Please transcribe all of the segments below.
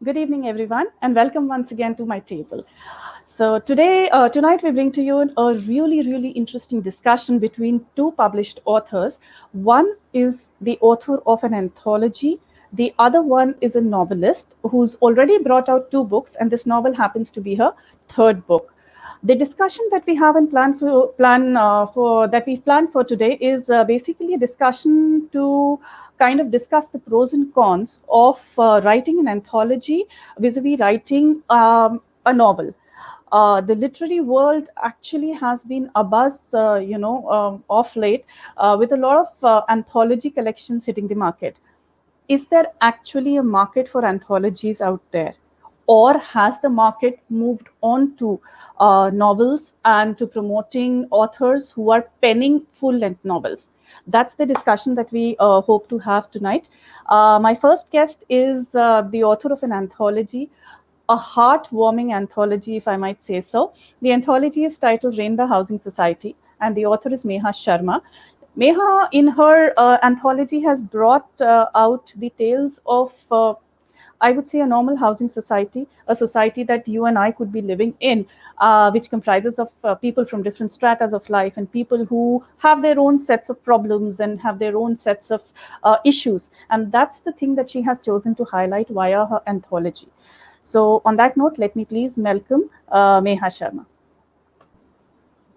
Good evening, everyone, and welcome once again to my table. So tonight we bring to you a really interesting discussion between two published authors. One is the author of an anthology. The other one is a novelist who's already brought out two books, and this novel happens to be her third book. The discussion that we have in that we've planned for today is basically a discussion to kind of discuss the pros and cons of writing an anthology vis-a-vis writing a novel. The literary world actually has been abuzz, off late with a lot of anthology collections hitting the market. Is there actually a market for anthologies out there? Or has the market moved on to novels and to promoting authors who are penning full length novels? That's the discussion that we hope to have tonight. My first guest is the author of an anthology, a heartwarming anthology, if I might say so. The anthology is titled Rainbow Housing Society, and the author is Meha Sharma. Meha, in her anthology, has brought out the tales of, I would say, a normal housing society, a society that you and I could be living in, which comprises of people from different stratas of life and people who have their own sets of problems and have their own sets of issues. And that's the thing that she has chosen to highlight via her anthology. So, on that note, let me please welcome Meha Sharma.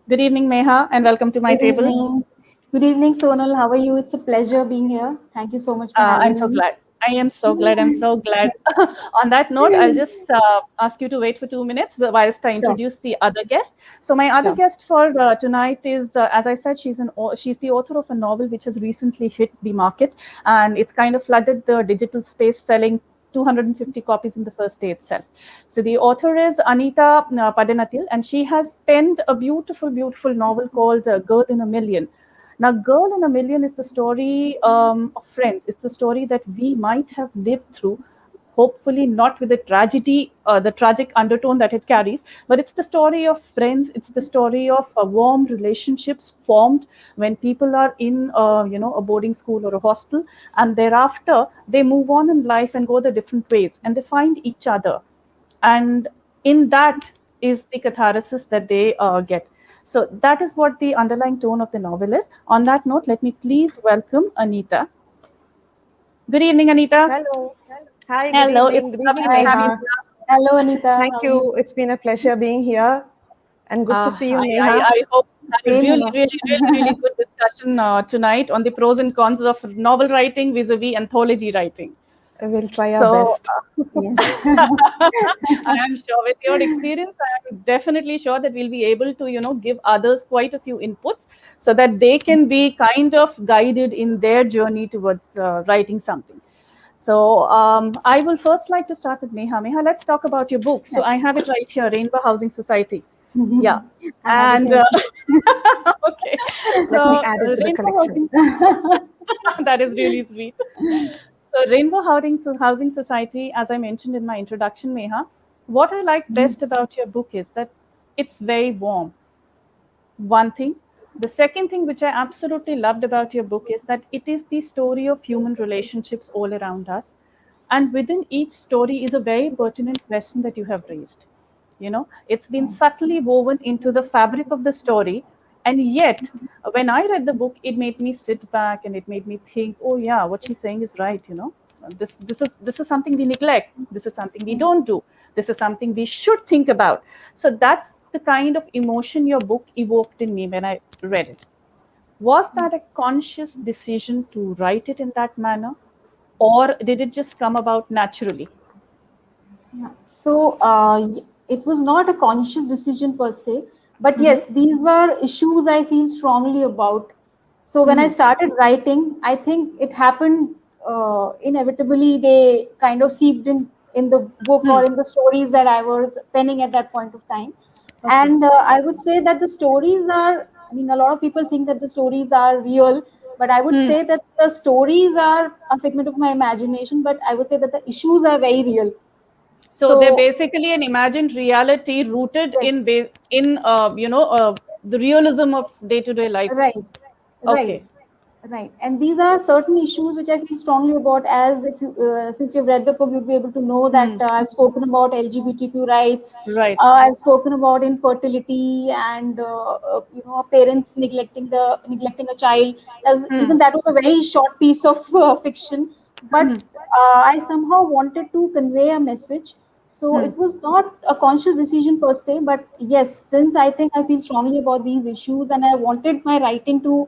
Good evening, Meha, and welcome to my Good table. evening. Good evening, Sonal. How are you? It's a pleasure being here. Thank you so much for I'm having so me. glad. I am so glad. I'm so glad. On that note, I'll just ask you to wait for 2 minutes whilst I Sure, introduce the other guest. So my other sure. guest for tonight is, as I said, she's the author of a novel which has recently hit the market, and it's kind of flooded the digital space, selling 250 copies in the first day itself. So the author is Anita Padanatil, and she has penned a beautiful novel called Girl in a Million. Now, Girl in a Million is the story of friends. It's the story that we might have lived through, hopefully not with the tragedy, the tragic undertone that it carries, but it's the story of friends. It's the story of warm relationships formed when people are in, a boarding school or a hostel, and thereafter they move on in life and go their different ways, and they find each other, and in that is the catharsis that they get. So that is what the underlying tone of the novel is. On that note, let me please welcome Anita. Good evening, Anita. Hello. Hi, good Hello, it's evening. Good evening, lovely to Hi. have you. Neha. Hello, Anita. Thank How are you? you. It's been a pleasure being here and good to see you, Neha. I hope we have a Same here. really good discussion tonight on the pros and cons of novel writing vis-a-vis anthology writing. We'll try our So, best. Yes. I am sure with your experience, I am definitely sure that we'll be able to, give others quite a few inputs so that they can be kind of guided in their journey towards writing something. So I will first like to start with Meha. Meha, let's talk about your book. So I have it right here, Rainbow Housing Society. Yeah. I have it And here. okay. So Let me add it to the Rainbow collection. Housing, that is really sweet. So Rainbow Housing Society, as I mentioned in my introduction, Meha, what I like best about your book is that it's very warm. One thing. The second thing which I absolutely loved about your book is that it is the story of human relationships all around us. And within each story is a very pertinent question that you have raised. It's been subtly woven into the fabric of the story. And yet, when I read the book, it made me sit back and it made me think, oh yeah, what she's saying is right. This is something we neglect. This is something we don't do. This is something we should think about. So that's the kind of emotion your book evoked in me when I read it. Was that a conscious decision to write it in that manner, or did it just come about naturally? Yeah. So it was not a conscious decision per se, but Mm-hmm. yes, these were issues I feel strongly about. So when I Mm-hmm. started writing, I think it happened inevitably. They kind of seeped in the book or in the stories that I was penning at that point of time. Okay. And I would say that the stories are, I mean, a lot of people think that the stories are real, but I would Hmm. say that the stories are a figment of my imagination, but I would say that the issues are very real. So they're So basically an imagined reality rooted yes, in the realism of day-to-day life. right, right, Okay. Right, and these are certain issues which I feel strongly about. As if you, since you've read the book, you'd be able to know that I've spoken about LGBTQ rights. Right. I've spoken about infertility and parents neglecting a child. Even that was a very short piece of fiction, but I somehow wanted to convey a message. So it was not a conscious decision per se, but yes, since I think I feel strongly about these issues, and I wanted my writing to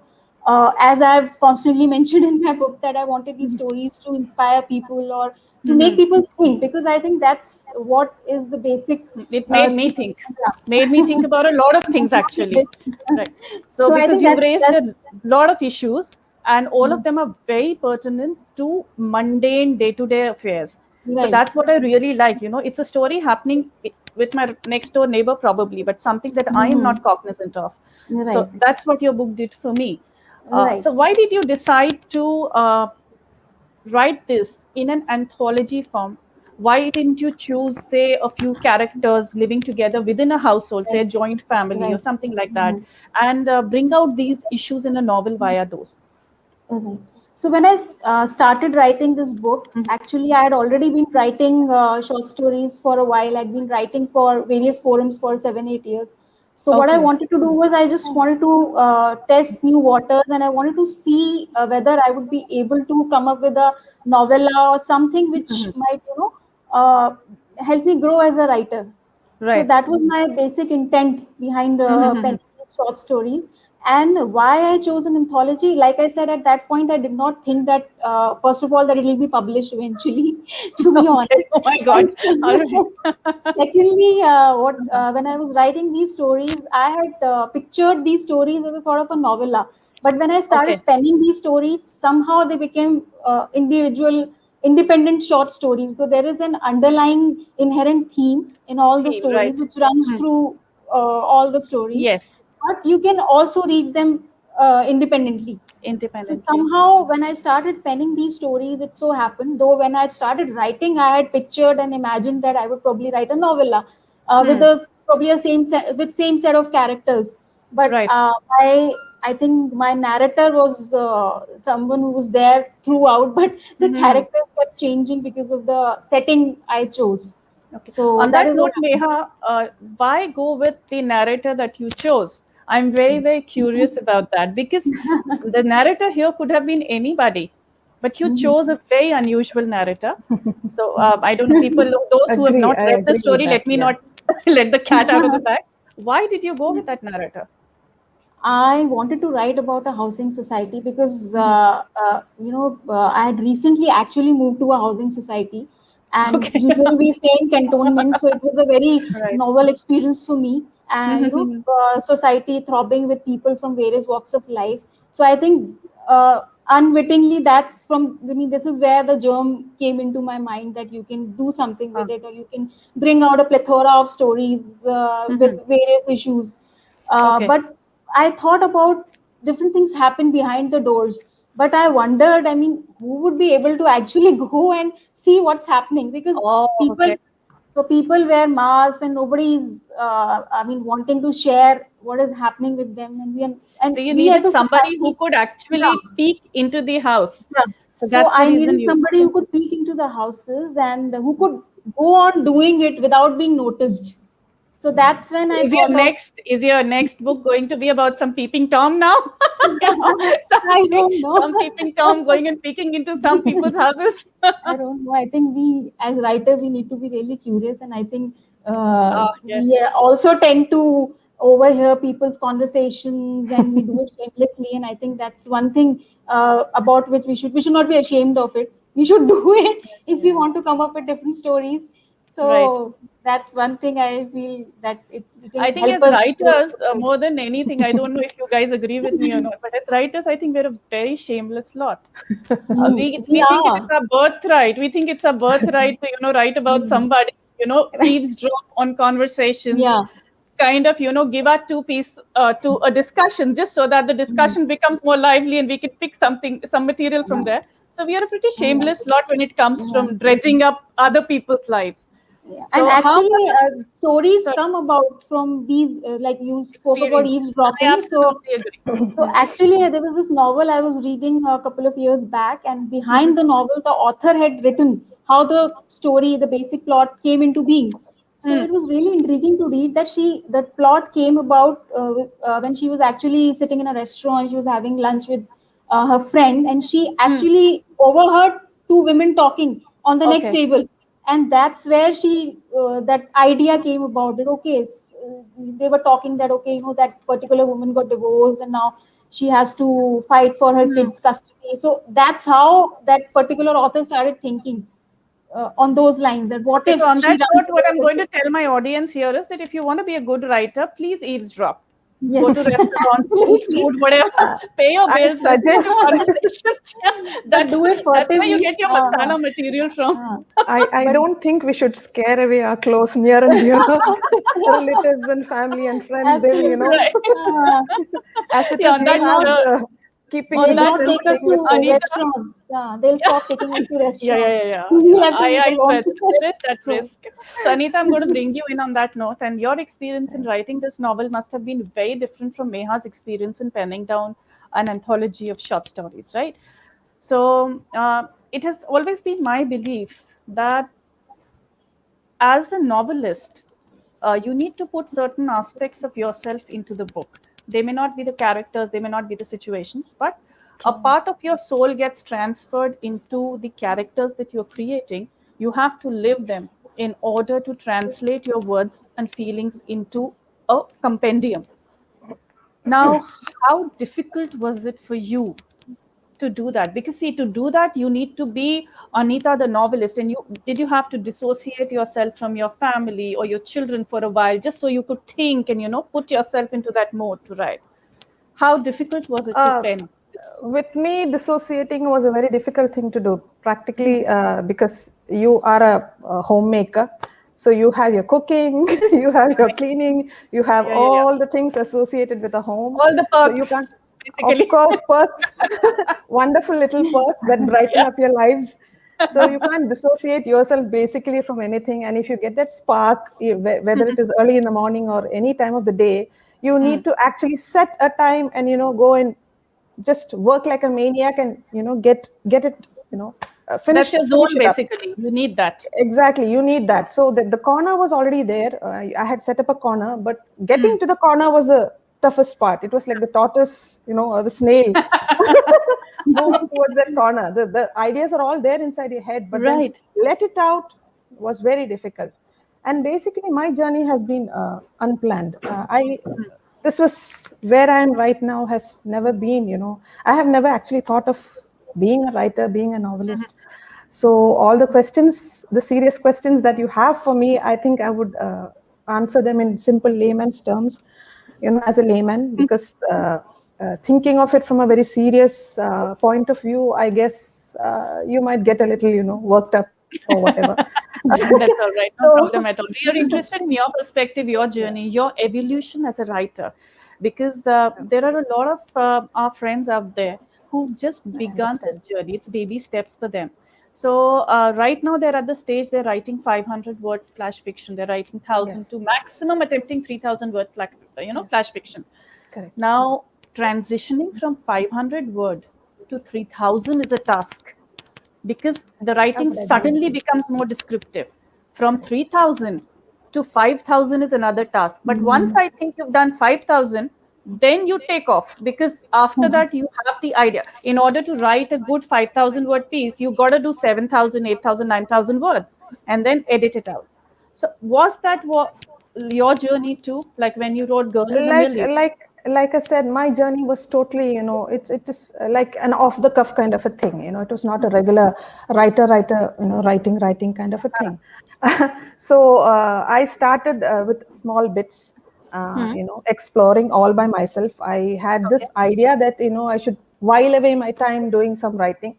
as I've constantly mentioned in my book, that I wanted these stories to inspire people or to make people think, because I think that's what is the basic. It made me think. Made me think about a lot of things actually. Right. So I because think you've raised that's a lot of issues, and all of them are very pertinent to mundane day-to-day affairs. So right. that's what I really like. It's a story happening with my next door neighbor probably, but something that I am not cognizant of. So Right. that's what your book did for me. Right. So why did you decide to write this in an anthology form? Why didn't you choose, say, a few characters living together within a household, say a joint family or Right. something like that, and bring out these issues in a novel via those? Right. So when I started writing this book, actually I had already been writing short stories for a while. I'd been writing for various forums for 7-8 years. So what I Okay. wanted to do was I just wanted to test new waters, and I wanted to see whether I would be able to come up with a novella or something which might, help me grow as a writer. So Right. that was my basic intent behind penning these short stories. And why I chose an anthology, like I said, at that point, I did not think that, first of all, that it will be published eventually, to be Okay. honest. Oh my God. All right. Secondly, when I was writing these stories, I had pictured these stories as a sort of a novella. But when I started Okay. penning these stories, somehow they became independent short stories. So there is an underlying inherent theme in all the Theme, stories right. which runs through all the stories, Yes. but you can also read them independently. So Independently. somehow, when I started penning these stories, it so happened, though when I started writing, I had pictured and imagined that I would probably write a novella with probably with same set of characters. But Right. I think my narrator was someone who was there throughout, but the characters kept changing because of the setting I chose. Okay. So On that that is what note, Neha, why go with the narrator that you chose? I'm very, very curious about that because the narrator here could have been anybody, but you chose a very unusual narrator. So I don't know, those who have Agree. not I read the agree with story, that. let me Yeah. not let the cat out of the bag. Why did you go with that narrator? I wanted to write about a housing society because I had recently actually moved to a housing society, and Okay. usually we stay in cantonment, so it was a very Right. novel experience for me. And society throbbing with people from various walks of life. So I think unwittingly, that's from. I mean, this is where the germ came into my mind that you can do something with it, or you can bring out a plethora of stories with various issues. Okay. But I thought about different things happen behind the doors, but I wondered, I mean, who would be able to actually go and see what's happening? Because Oh, people, okay. so people wear masks and nobody's, I mean, wanting to share what is happening with them, and So you we as needed a somebody who society, could actually yeah, peek into the house. yeah. So So that's the I reason needed you. somebody who could peek into the houses and who could go on doing it without being noticed. So that's when I thought of. Is your next book going to be about some peeping tom now? I Something, don't know. some peeping tom going and peeking into some people's houses. I don't know. I think we, as writers, we need to be really curious, and I think Yes. we also tend to overhear people's conversations, and we do it shamelessly. And I think that's one thing about which we should not be ashamed of it. We should do it if we want to come up with different stories. Right. So that's one thing I feel that it I can think help as us. writers, more than anything, I don't know if you guys agree with me or not, but as writers, I think we're a very shameless lot. We We think it is are. our birthright. We think it's a birthright to write about somebody, eavesdrop on conversations, Yeah. kind of give our two piece to a discussion just so that the discussion becomes more lively and we can pick some material from there. So we are a pretty shameless lot when it comes Yeah. from dredging up other people's lives. Yeah. So and how actually, stories Sorry. come about from these, like you spoke about Experiences. I eavesdropping. absolutely agree. So actually, there was this novel I was reading a couple of years back, and behind the novel, the author had written how the story, the basic plot came into being. So it was really intriguing to read that the plot came about when she was actually sitting in a restaurant. She was having lunch with her friend, and she actually overheard two women talking on the next Okay. table, and that's where that idea came about. That okay, they were talking that okay, that particular woman got divorced, and now she has to fight for her kids' custody. So that's how that particular author started thinking on those lines. That what Okay, so if on she that runs note, what away I'm with going her to kids? tell my audience here is that if you want to be a good writer, please eavesdrop. Go to Yes, restaurants, eat absolutely. food, whatever, pay your I bills, listen to the suggest conversations. Yeah, But do it that's where you furtively. get your masala material from. Uh, I but don't think we should scare away our close, near and dear relatives and family and friends. They will, absolutely. Right. as it Yeah, is, on you that They'll have not note, keeping on they'll that not distance, note, take us staying at to home. Anita, restaurants. They'll yeah. stop taking us to restaurants. Yeah. We'll have to eat I alone. felt there is that So, risk. So, Anita, I'm going to bring you in on that note. And your experience in writing this novel must have been very different from Meha's experience in penning down an anthology of short stories, right? So, it has always been my belief that as a novelist, you need to put certain aspects of yourself into the book. They may not be the characters, they may not be the situations, but a part of your soul gets transferred into the characters that you're creating. You have to live them in order to translate your words and feelings into a compendium. Now, how difficult was it for you to do that? Because see, to do that you need to be Anita the novelist, and you have to dissociate yourself from your family or your children for a while just so you could think and put yourself into that mode to write. How difficult was it to Uh, pen this? with me, dissociating was a very difficult thing to do, practically, because you are a homemaker. So you have your cooking, you have your cleaning, you have Yeah. all the things associated with a home. All the So you perks, can't, of basically. course, perks, wonderful little perks that brighten Yeah. up your lives. So you can't dissociate yourself basically from anything. And if you get that spark, whether it is early in the morning or any time of the day, you need to actually set a time and go and just work like a maniac and get it, That's your finish zone, it up. basically. You need that. Exactly, you need that. So the corner was already there. I had set up a corner, but getting to the corner was the toughest part. It was like the tortoise, or the snail moving towards that corner. The ideas are all there inside your head, but then Right. let it out was very difficult. And basically, my journey has been unplanned. I This was where I am right now has never been. I have never actually thought of being a writer, being a novelist. So all the questions, the serious questions that you have for me, I think I would answer them in simple layman's terms, as a layman, because thinking of it from a very serious point of view, I guess you might get a little, worked up or whatever. That's all right. No So problem at all. We are interested in your perspective, your journey, your evolution as a writer, because there are a lot of our friends out there who've just I begun this understand. journey. It's baby steps for them. So right now they're at the stage they're writing 500 word flash fiction. They're writing 1,000 Yes. to maximum attempting 3,000 word Yes. flash fiction. Correct. Now transitioning from 500 word to 3,000 is a task, because the I writing would agree. suddenly becomes more descriptive. From 3,000 to 5,000 is another task. But once I think you've done 5,000, then you take off, because after that you have the idea. In order to write a good 5,000 word piece, you got to do 7,000, 8,000, 9,000 words and then edit it out. So was that what your journey too? Like when you wrote Girl in the like Million? like like I said, my journey was totally, it is like an off the cuff kind of a thing. It was not a regular writer, writing kind of a thing. So I started with small bits, exploring all by myself. I had Okay. this idea that I should while away my time doing some writing,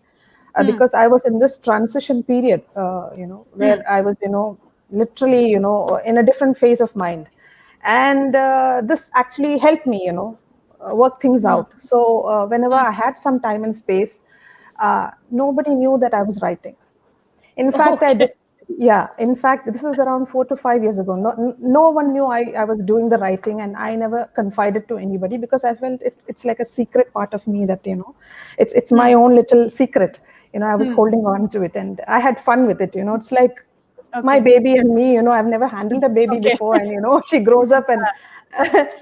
because I was in this transition period, where I was, literally, in a different phase of mind. And this actually helped me, work things out. So whenever I had some time and space, nobody knew that I was writing. In fact, Okay. Yeah, in fact, this was around 4 to 5 years ago. No one knew I was doing the writing, and I never confided to anybody because I felt it's like a secret part of me that, it's my own little secret. I was holding on to it, and I had fun with it. It's like my baby and me. I've never handled a baby before, and she grows up, and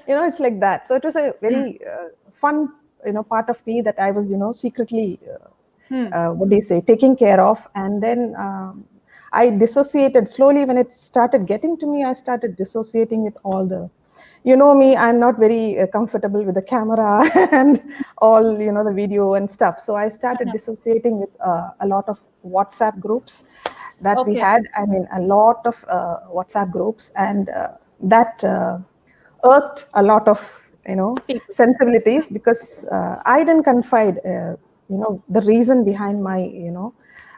it's like that. So it was a very fun, part of me that I was, secretly, what do you say, taking care of. And then I dissociated slowly. When it started getting to me, I started dissociating with all the, me, I'm not very comfortable with the camera and all, the video and stuff. So I started dissociating with a lot of WhatsApp groups that we had. I mean, a lot of WhatsApp groups, and that irked a lot of, sensibilities, because I didn't confide, the reason behind my,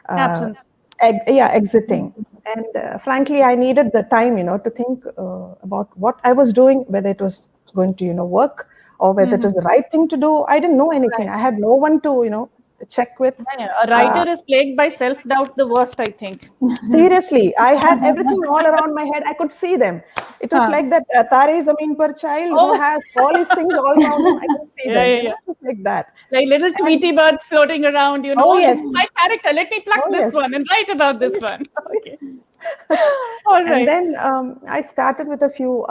absence. Exiting. And frankly, I needed the time, to think about what I was doing, whether it was going to, work, or whether it was the right thing to do. I didn't know anything. I had no one to, check with. A writer is plagued by self-doubt the worst, I think. Seriously, I had everything all around my head. I could see them. It was like that Tare Zameen Par child who has all his things all around him. I could see them. It was like that. Like little Tweety birds floating around, Oh, yes. This is my character. Let me pluck this one and write about this one. Okay. All right. And then I started with a few,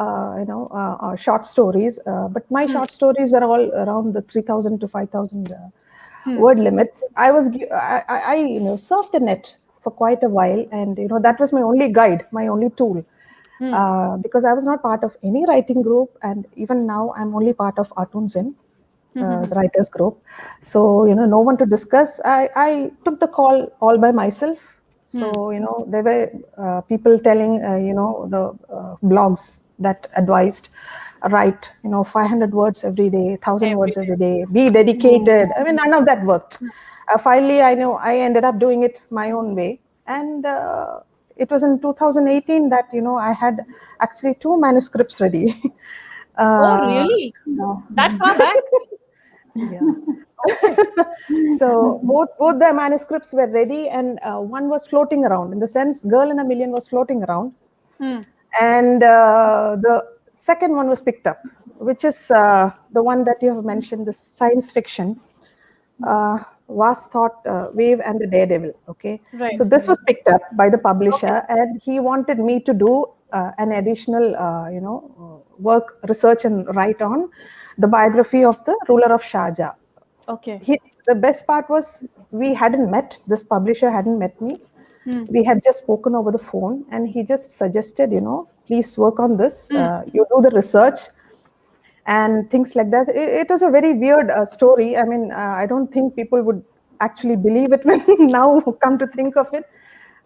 short stories. But my short stories were all around the 3,000 to 5,000 word limits. I surfed the net for quite a while, and that was my only guide, my only tool, because I was not part of any writing group, and even now I'm only part of Artoon Zen, the writers group. So no one to discuss. I took the call all by myself. So there were people telling the blogs that advised, write 500 words every day, 1,000 words every day, be dedicated. I mean, none of that worked. Finally, I ended up doing it my own way, and it was in 2018 that I had actually 2 manuscripts ready. Oh, really? That far back? Yeah. So both the manuscripts were ready, and one was floating around. In the sense, Girl in a Million was floating around, and the second one was picked up, which is the one that you have mentioned, the science fiction, Vast Thought Wave and the Daredevil. Okay, right. So this was picked up by the publisher, and he wanted me to do an additional, work, research, and write on the biography of the ruler of Sharjah. Okay. The best part was we hadn't met. This publisher hadn't met me. We had just spoken over the phone, and he just suggested, please work on this. You do the research and things like that. It was a very weird story. I mean, I don't think people would actually believe it when now come to think of it.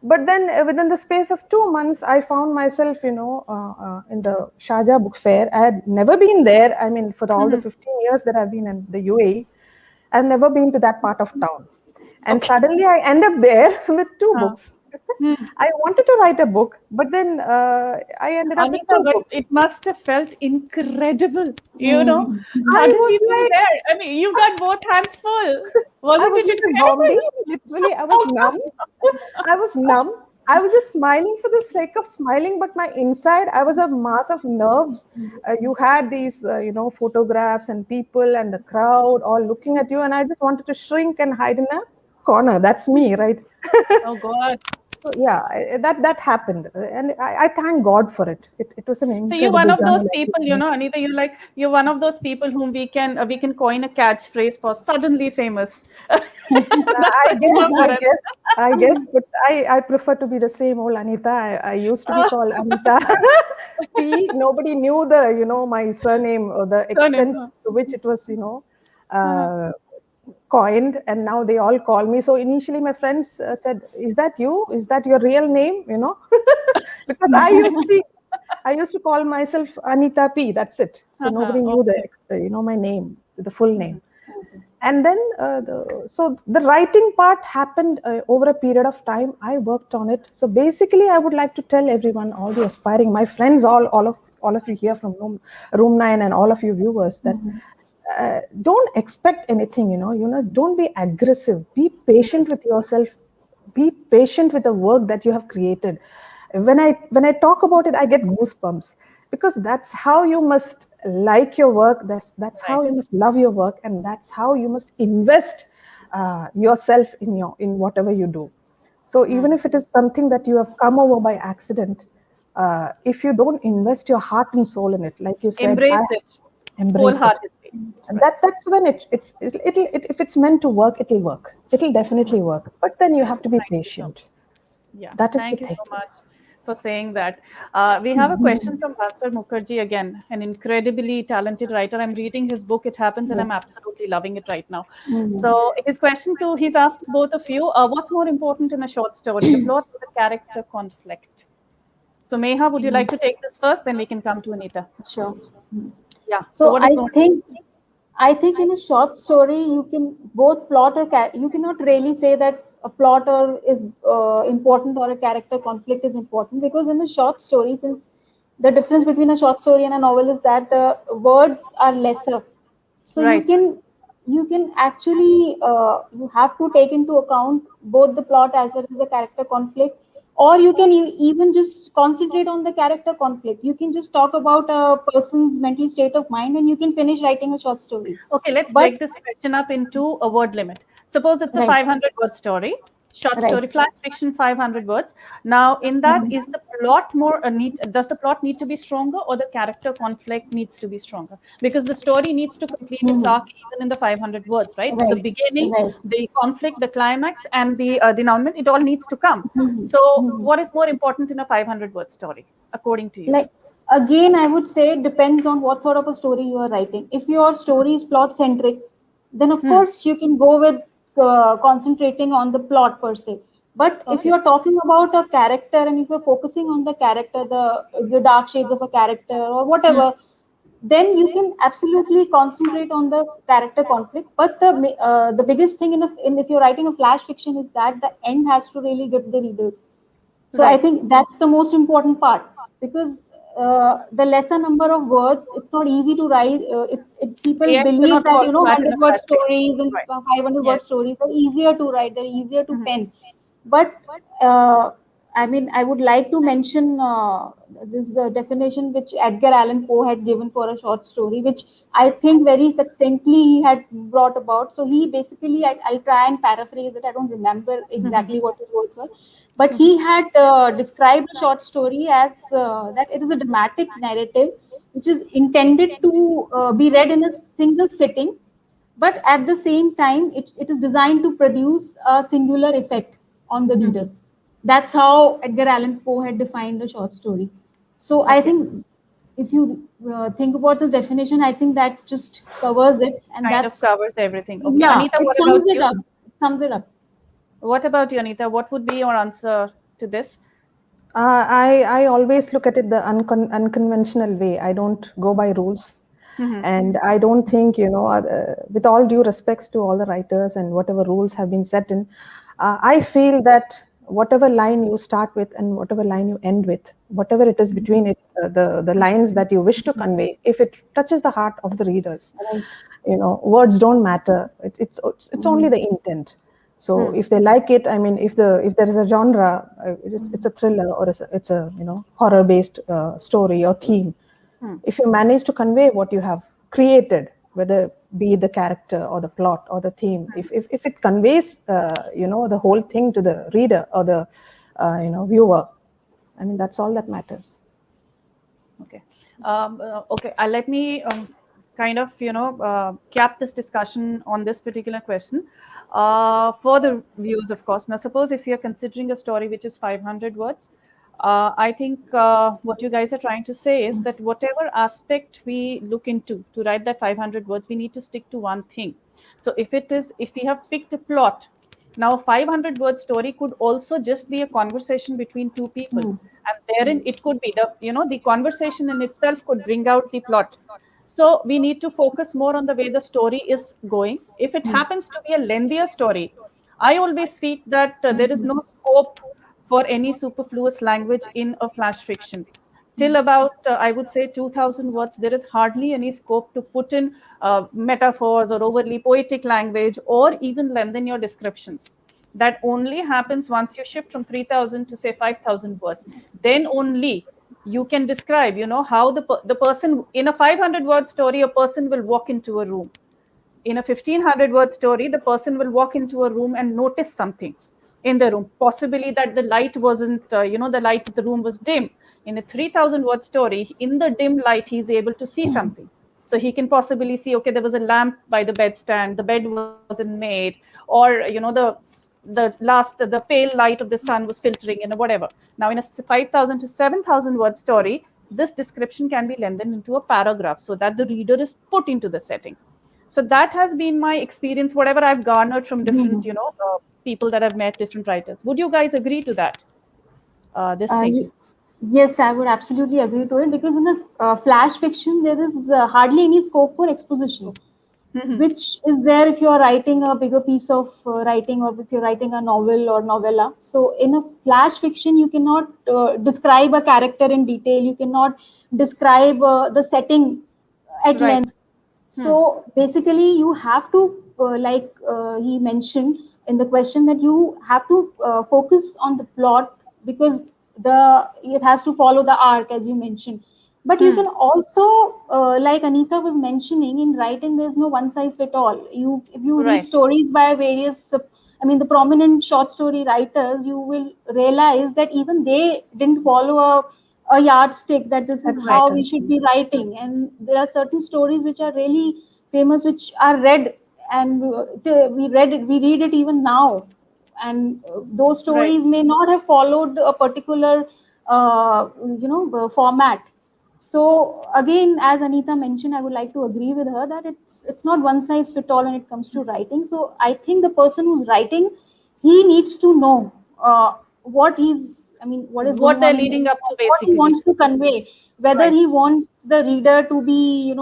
But then within the space of 2 months, I found myself, in the Sharjah Book Fair. I had never been there. I mean, for all the 15 years that I've been in the UAE, I've never been to that part of town. And suddenly I end up there with 2 books. I wanted to write a book, but then I ended up with 2 books. It must have felt incredible, I Suddenly was being there. I mean, you got both hands full. I was like a zombie. Literally, I was numb. I was numb. I was just smiling for the sake of smiling, but my inside, I was a mass of nerves. You had these, photographs and people and the crowd all looking at you, and I just wanted to shrink and hide in a corner. That's me, right? Oh God. So, yeah, that happened, and I thank God for it. It was an incredible. So you're one of those people, Anita. You're one of those people whom we can coin a catchphrase for, suddenly famous. I guess, but I prefer to be the same old Anita. I used to be called Anita P. Nobody knew my surname or the extent to which it was, coined, and now they all call me. So initially my friends said, is that you? Is that your real name? Because I used to call myself Anita P. That's it. So nobody knew my name, the full name. And then, so the writing part happened over a period of time. I worked on it. So basically, I would like to tell everyone, all the aspiring, my friends, all of you here from Room 9 and all of you viewers, that don't expect anything, don't be aggressive. Be patient with yourself. be patient with the work that you have created. When I talk about it, I get goosebumps, because that's how you must like your work. That's how Right. you must love your work, and that's how you must invest yourself in whatever you do. So even if it is something that you have come over by accident, if you don't invest your heart and soul in it, like you said, I Embrace it embrace it. wholeheartedly. And Right. that's when if it's meant to work, it'll work. It'll definitely work. But then you have to be Thank you so much. patient. Yeah, That is the thank you thing. so much for saying that. We have a question from Bhaskar Mukherjee again, an incredibly talented writer. I'm reading his book, It Happens, and I'm Yes. absolutely loving it right now. Mhm. So his question to, he's asked both of you, what's more important in a short story, the plot or the character conflict? So Meha, would you like to take this first? Then we can come to Anita. Sure. Yeah. So So what is more? I think in a short story you can both plot or you cannot really say that a plot or is important or a character conflict is important, because in a short story, since the difference between a short story and a novel is that the words are lesser, so Right. you can actually you have to take into account both the plot as well as the character conflict, or you can even just concentrate on the character conflict. You can just talk about a person's mental state of mind and you can finish writing a short story. Okay, let's But break this question up into a word limit. Suppose it's a right, 500-word story, short right. story, flash fiction, 500 words. Now, in that, is the plot more does the plot need to be stronger, or the character conflict needs to be stronger? Because the story needs to complete its Mhm. arc even in the 500 words, right? So the Right, beginning, right. the conflict, the climax, and the denouement, it all needs to come. Mhm. So, Mhm. what is more important in a 500-word story, according to you? Like, again, I would say it depends on what sort of a story you are writing. If your story is plot centric, then of Hmm. course you can go with concentrating on the plot per se. But if Okay. you're talking about a character and if you're focusing on the character, the dark shades of a character or Hmm. whatever, then you can absolutely concentrate on the character conflict. But the biggest thing in if you're writing a flash fiction is that the end has to really get the readers. So I Right. think that's the most important part, because the lesser number of words, it's not easy to write. People The end believe cannot that fall flat in a 100 word flash fiction. stories and Right. 500 word Yes. stories are easier to write. They're easier to Mhm. pen. But uh, I mean, I would like to mention this the definition which Edgar Allan Poe had given for a short story, which I think very succinctly he had brought about. So he basically, I'll try and paraphrase it. I don't remember exactly what his words were, but he had described a short story as that it is a dramatic narrative which is intended to be read in a single sitting, but at the same time it is designed to produce a singular effect on the reader. That's how Edgar Allan Poe had defined a short story. So I Okay. think if you think about this definition, I think that just covers it, and Kind of that's, covers everything. Okay. yeah, Anita, it what about sums it you? up. It sums it up. What about you, Anita? What would be your answer to this? I always look at it the unconventional way. I don't go by rules, Mhm. and I don't think, with all due respects to all the writers and whatever rules have been set in, I feel that whatever line you start with and whatever line you end with, whatever it is between it, the lines that you wish to convey, if it touches the heart of the readers, Right. words don't matter. It's only the intent. So Hmm. if they like it, I mean, if there is a genre, it's a thriller, or it's a horror based story or theme. Hmm. If you manage to convey what you have created, whether be it the character or the plot or the theme, if it conveys the whole thing to the reader or the viewer, I mean, that's all that matters. Okay. Okay. Let me kind of, cap this discussion on this particular question for the viewers, of course. Now, suppose if you're considering a story which is 500 words, I think what you guys are trying to say is that whatever aspect we look into to write that 500 words, we need to stick to one thing. So if we have picked a plot, now, a 500-word story could also just be a conversation between two people, and therein it could be the conversation in itself could bring out the plot. So we need to focus more on the way the story is going. If it happens to be a lengthier story, I always feel that there is no scope for any superfluous language in a flash fiction. Till about, I would say, 2000 words, there is hardly any scope to put in metaphors or overly poetic language or even lengthen your descriptions. that only happens once you shift from 3,000 to say 5,000 words. Then only you can describe, how the person in a 500 word story, a person will walk into a room. In a 1,500 word story, the person will walk into a room and notice something in the room, possibly that the light wasn't, the light of the room was dim. In a 3,000 word story, in the dim light, he's able to see something. So he can possibly see, okay, there was a lamp by the bedstand, the bed wasn't made, or, the pale light of the sun was filtering in, or whatever. Now, in a 5,000 to 7,000 word story, this description can be lengthened into a paragraph so that the reader is put into the setting. So that has been my experience, whatever I've garnered from different, people that I've met, different writers. Would you guys agree to that? This thing? Yes, I would absolutely agree to it, because in a flash fiction, there is hardly any scope for exposition, which is there if you are writing a bigger piece of writing, or if you're writing a novel or novella. So in a flash fiction, you cannot describe a character in detail. You cannot describe the setting at Right. length. So basically, you have to, like he mentioned in the question, that you have to focus on the plot, because it has to follow the arc, as you mentioned. But you can also, like Anita was mentioning, in writing, there's no one size fit all. If you read Right. stories by various, the prominent short story writers, you will realize that even they didn't follow a yardstick that this is That's how right. we should be writing. And there are certain stories which are really famous, which are read, and we read it even now. And those stories may not have followed a particular format. So again, as Anita mentioned, I would like to agree with her that it's not one size fit all when it comes to writing. So I think the person who's writing, he needs to know what he's, what is What going they're on in leading his up to, mind, what he basically. wants to convey, whether Right. he wants the reader to be,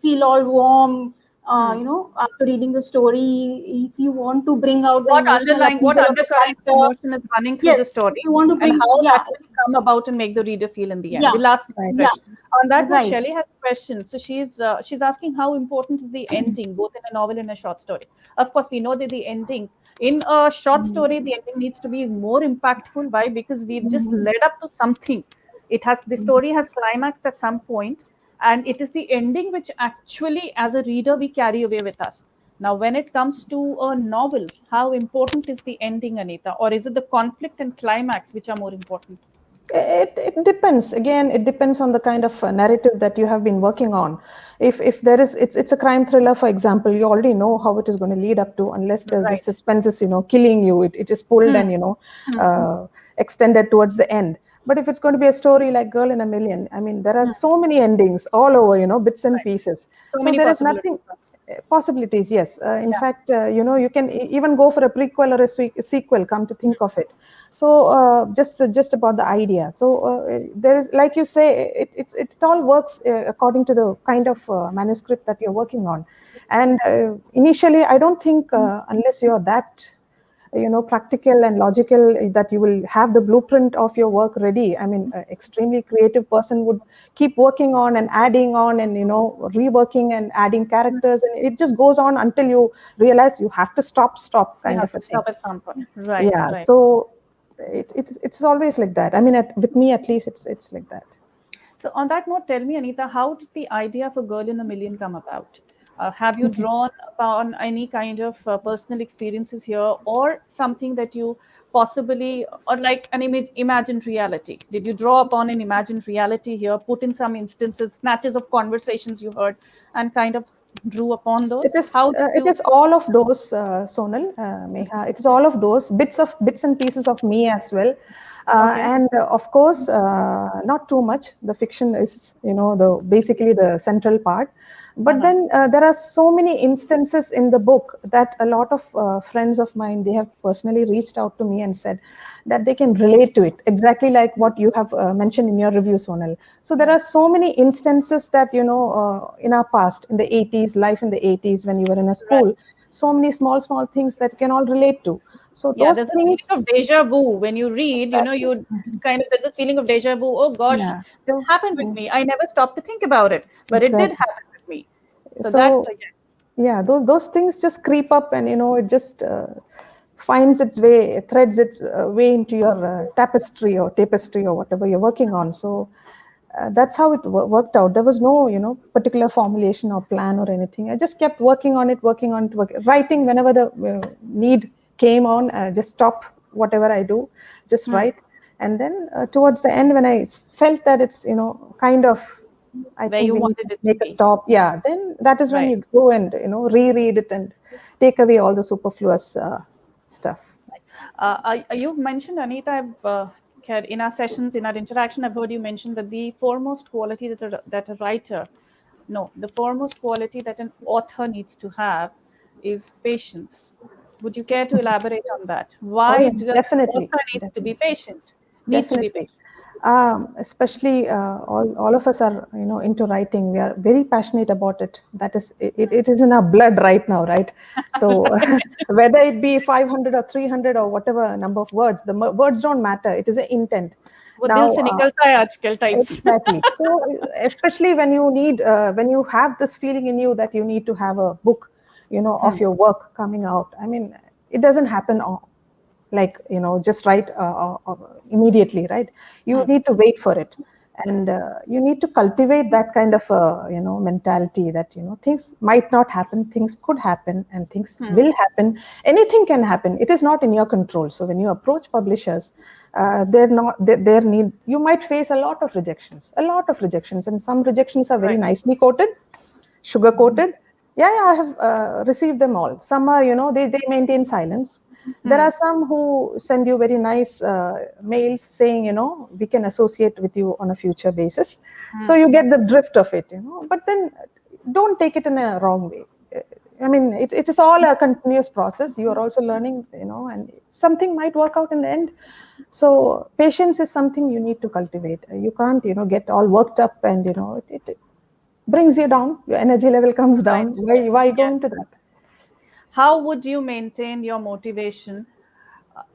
feel all warm, after reading the story. If you want to bring out the What emotional underlying, what upheaval of the undercurrent of character, emotion is running through the yes. If story, you want to and bring, how yeah, that will come about and make the reader feel in the end. yeah, The last yeah, question. On that note, right. Shelley has a question. So she's asking how important is the ending, both in a novel and a short story. Of course, we know that the ending in a short story, the ending needs to be more impactful. Why? Because we've just led up to something. The story has climaxed at some point, and it is the ending which actually, as a reader, we carry away with us. Now, when it comes to a novel, how important is the ending, Anita? Or is it the conflict and climax which are more important? It depends. Again, it depends on the kind of narrative that you have been working on. If there is, it's a crime thriller, for example, you already know how it is going to lead up to, unless the Right. suspense is, killing you. It is pulled and, extended towards the end. But if it's going to be a story like Girl in a Million, there are so many endings all over, bits and Right. pieces. So So many there is possibilities. nothing. Possibilities, yes. In fact, you can even go for a prequel or a sequel, come to think of it. So just about the idea. So there is, like you say, it all works according to the kind of manuscript that you're working on. And initially, I don't think unless you're that practical and logical, that you will have the blueprint of your work ready. An extremely creative person would keep working on and adding on, and reworking and adding characters, and it just goes on until you realize you have to stop You kind have of a to thing. stop at some point. Right, Yeah, right. so it's always like that. With me at least, it's like that. So on that note, tell me, Anita, how did the idea of A Girl in a Million come about? Have you drawn upon any kind of personal experiences here, or something that you possibly, or like an imagined reality? Did you draw upon an imagined reality here, put in some instances, snatches of conversations you heard, and kind of drew upon It those? is How did it you? is all of those, Sonal, Meha. It is all of those bits and pieces of me as well. Okay. And of course, not too much. The fiction is, the basically the central part. But then there are so many instances in the book that a lot of friends of mine, they have personally reached out to me and said that they can relate to it, exactly like what you have mentioned in your review, Sonal. So there are so many instances that, in our past, in the 80s, life in the 80s, when you were in a Right. school, so many small things that you can all relate to. So Yeah, those there's a feeling of things. deja vu when you read, Exactly. you kind of, there's this feeling of deja vu. Oh gosh, Yeah. this So happened with me. I never stopped to think about it, but it did exactly. happen with me. So that, So yes. yeah, those things just creep up, and it just finds its way, threads its way into your tapestry or whatever you're working on. So that's how it worked out. There was no, particular formulation or plan or anything. I just kept working on it, writing whenever the need came on. Just stop whatever I do, just write. And then towards the end, when I felt that it's, kind of, I Where think you we need wanted to it to make a be. stop. Yeah, then that is when Right. you go and, reread it and take away all the superfluous stuff. You've mentioned, Anita, in our sessions, in our interaction, I've heard you mention that the foremost quality that a writer, no, the foremost quality that an author needs to have is patience. Would you care to elaborate on that? Why yes, does an definitely. author needs to be patient? Need to be Definitely. patient. Especially all of us are, into writing. We are very passionate about it. That is, it is in our blood right now, right? So whether it be 500 or 300 or whatever number of words, the words don't matter. It is an intent. वो Now, दिल से निकलता है आजकल types. exactly. So especially when you need, when you have this feeling in you that you need to have a book, of your work coming out. I mean, it doesn't happen like, just write immediately, right? You need to wait for it, and you need to cultivate that kind of mentality that things might not happen, things could happen, and things will happen. Anything can happen. It is not in your control. So when you approach publishers, you might face a lot of rejections, and some rejections are very nicely quoted, sugar coated. Yeah, I have received them all. Some are, they maintain silence. There are some who send you very nice mails saying, we can associate with you on a future basis. So you get the drift of it, but then don't take it in a wrong way. I mean, it is all a continuous process. You are also learning, and something might work out in the end. So patience is something you need to cultivate. You can't, get all worked up and, it brings you down. Your energy level comes down. Why go into that? How would you maintain your motivation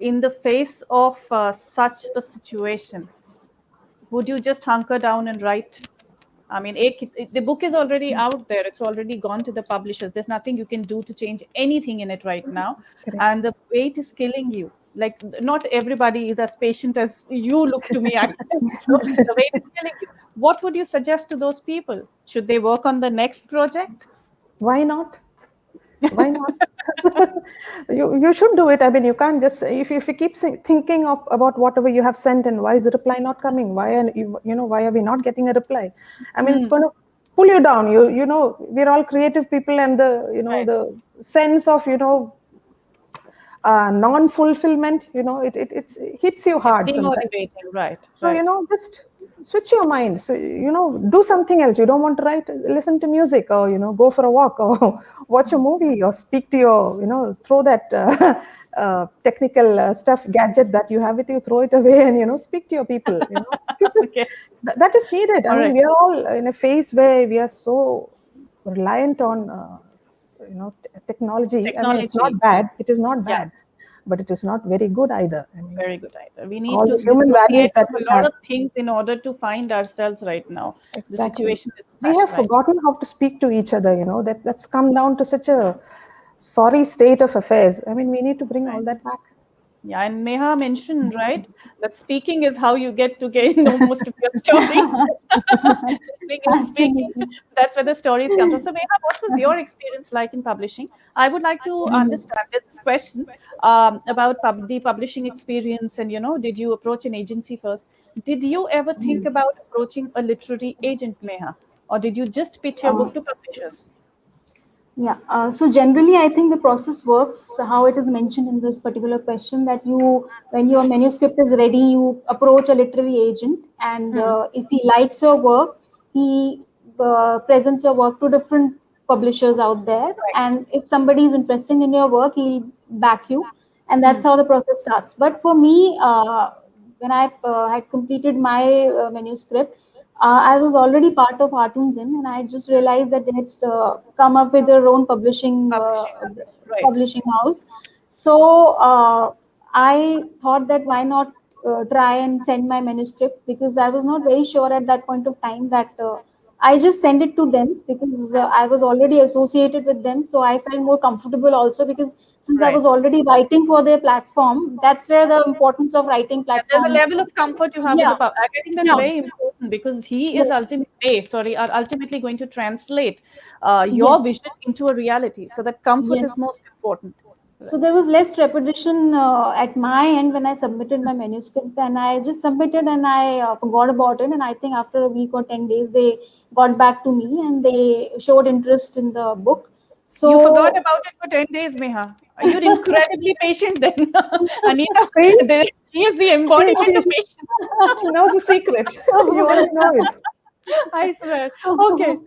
in the face of such a situation? Would you just hunker down and write? I mean, the book is already out there. It's already gone to the publishers. There's nothing you can do to change anything in it right now. Correct. And the weight is killing you. Like, not everybody is as patient as you look to me, actually. So the weight is killing you. What would you suggest to those people? Should they work on the next project? Why not? Why not? you should do it. I mean, you can't just, if you keep thinking about whatever you have sent and why is the reply not coming, why are we not getting a reply? I mean, it's going to pull you down. We're all creative people, and the sense of non-fulfillment, it hits you hard sometimes. Demotivating, right? So just switch your mind. So do something else. You don't want to write, listen to music, or go for a walk, or watch a movie, or speak to your throw that technical stuff gadget that you have with you, throw it away, and speak to your people. Okay. That is needed. I mean, we are all in a phase where we are so reliant on technology. I mean, it's not bad. It is not bad, but it is not very good either. I mean, very good either. We need all to the human values dissociate that from we a lot have. of things in order to find ourselves right now. Exactly. The situation is We such, have forgotten how to speak to each other. That's come down to such a sorry state of affairs. I mean, we need to bring all that back. Yeah, and Neha mentioned, right, that speaking is how you get to know most of your stories. Speaking, that's where the stories come from. So, Neha, what was your experience like in publishing? I would like to understand this question about the publishing experience, and did you approach an agency first? Did you ever think about approaching a literary agent, Neha, or did you just pitch your book to publishers? Yeah. So generally, I think the process works how it is mentioned in this particular question, that when your manuscript is ready, you approach a literary agent, and if he likes your work, he presents your work to different publishers out there. And if somebody is interested in your work, he'll back you, and that's how the process starts. But for me, when I had completed my manuscript, I was already part of Artoons In, and I just realized that they had come up with their own publishing house. So I thought that why not try and send my manuscript, because I was not very sure at that point of time that I just sent it to them because I was already associated with them. So I felt more comfortable also, because since I Right. was already writing for their platform, that's where the importance of writing Yeah, there's a platform. level of comfort you have with Yeah, the public. I think that's yeah, very important because he is yes, are ultimately going to translate your yes, vision into a reality. So that comfort is yes. most important. So there was less repetition at my end when I submitted my manuscript, and I just submitted and I forgot about it. And I think after a week or 10 days, they got back to me and they showed interest in the book. You forgot So about it for 10 days, Meha. You're incredibly patient then. Anita, See, she is the she, embodiment of she, patience. she knows the secret. You only know it. I swear. Okay.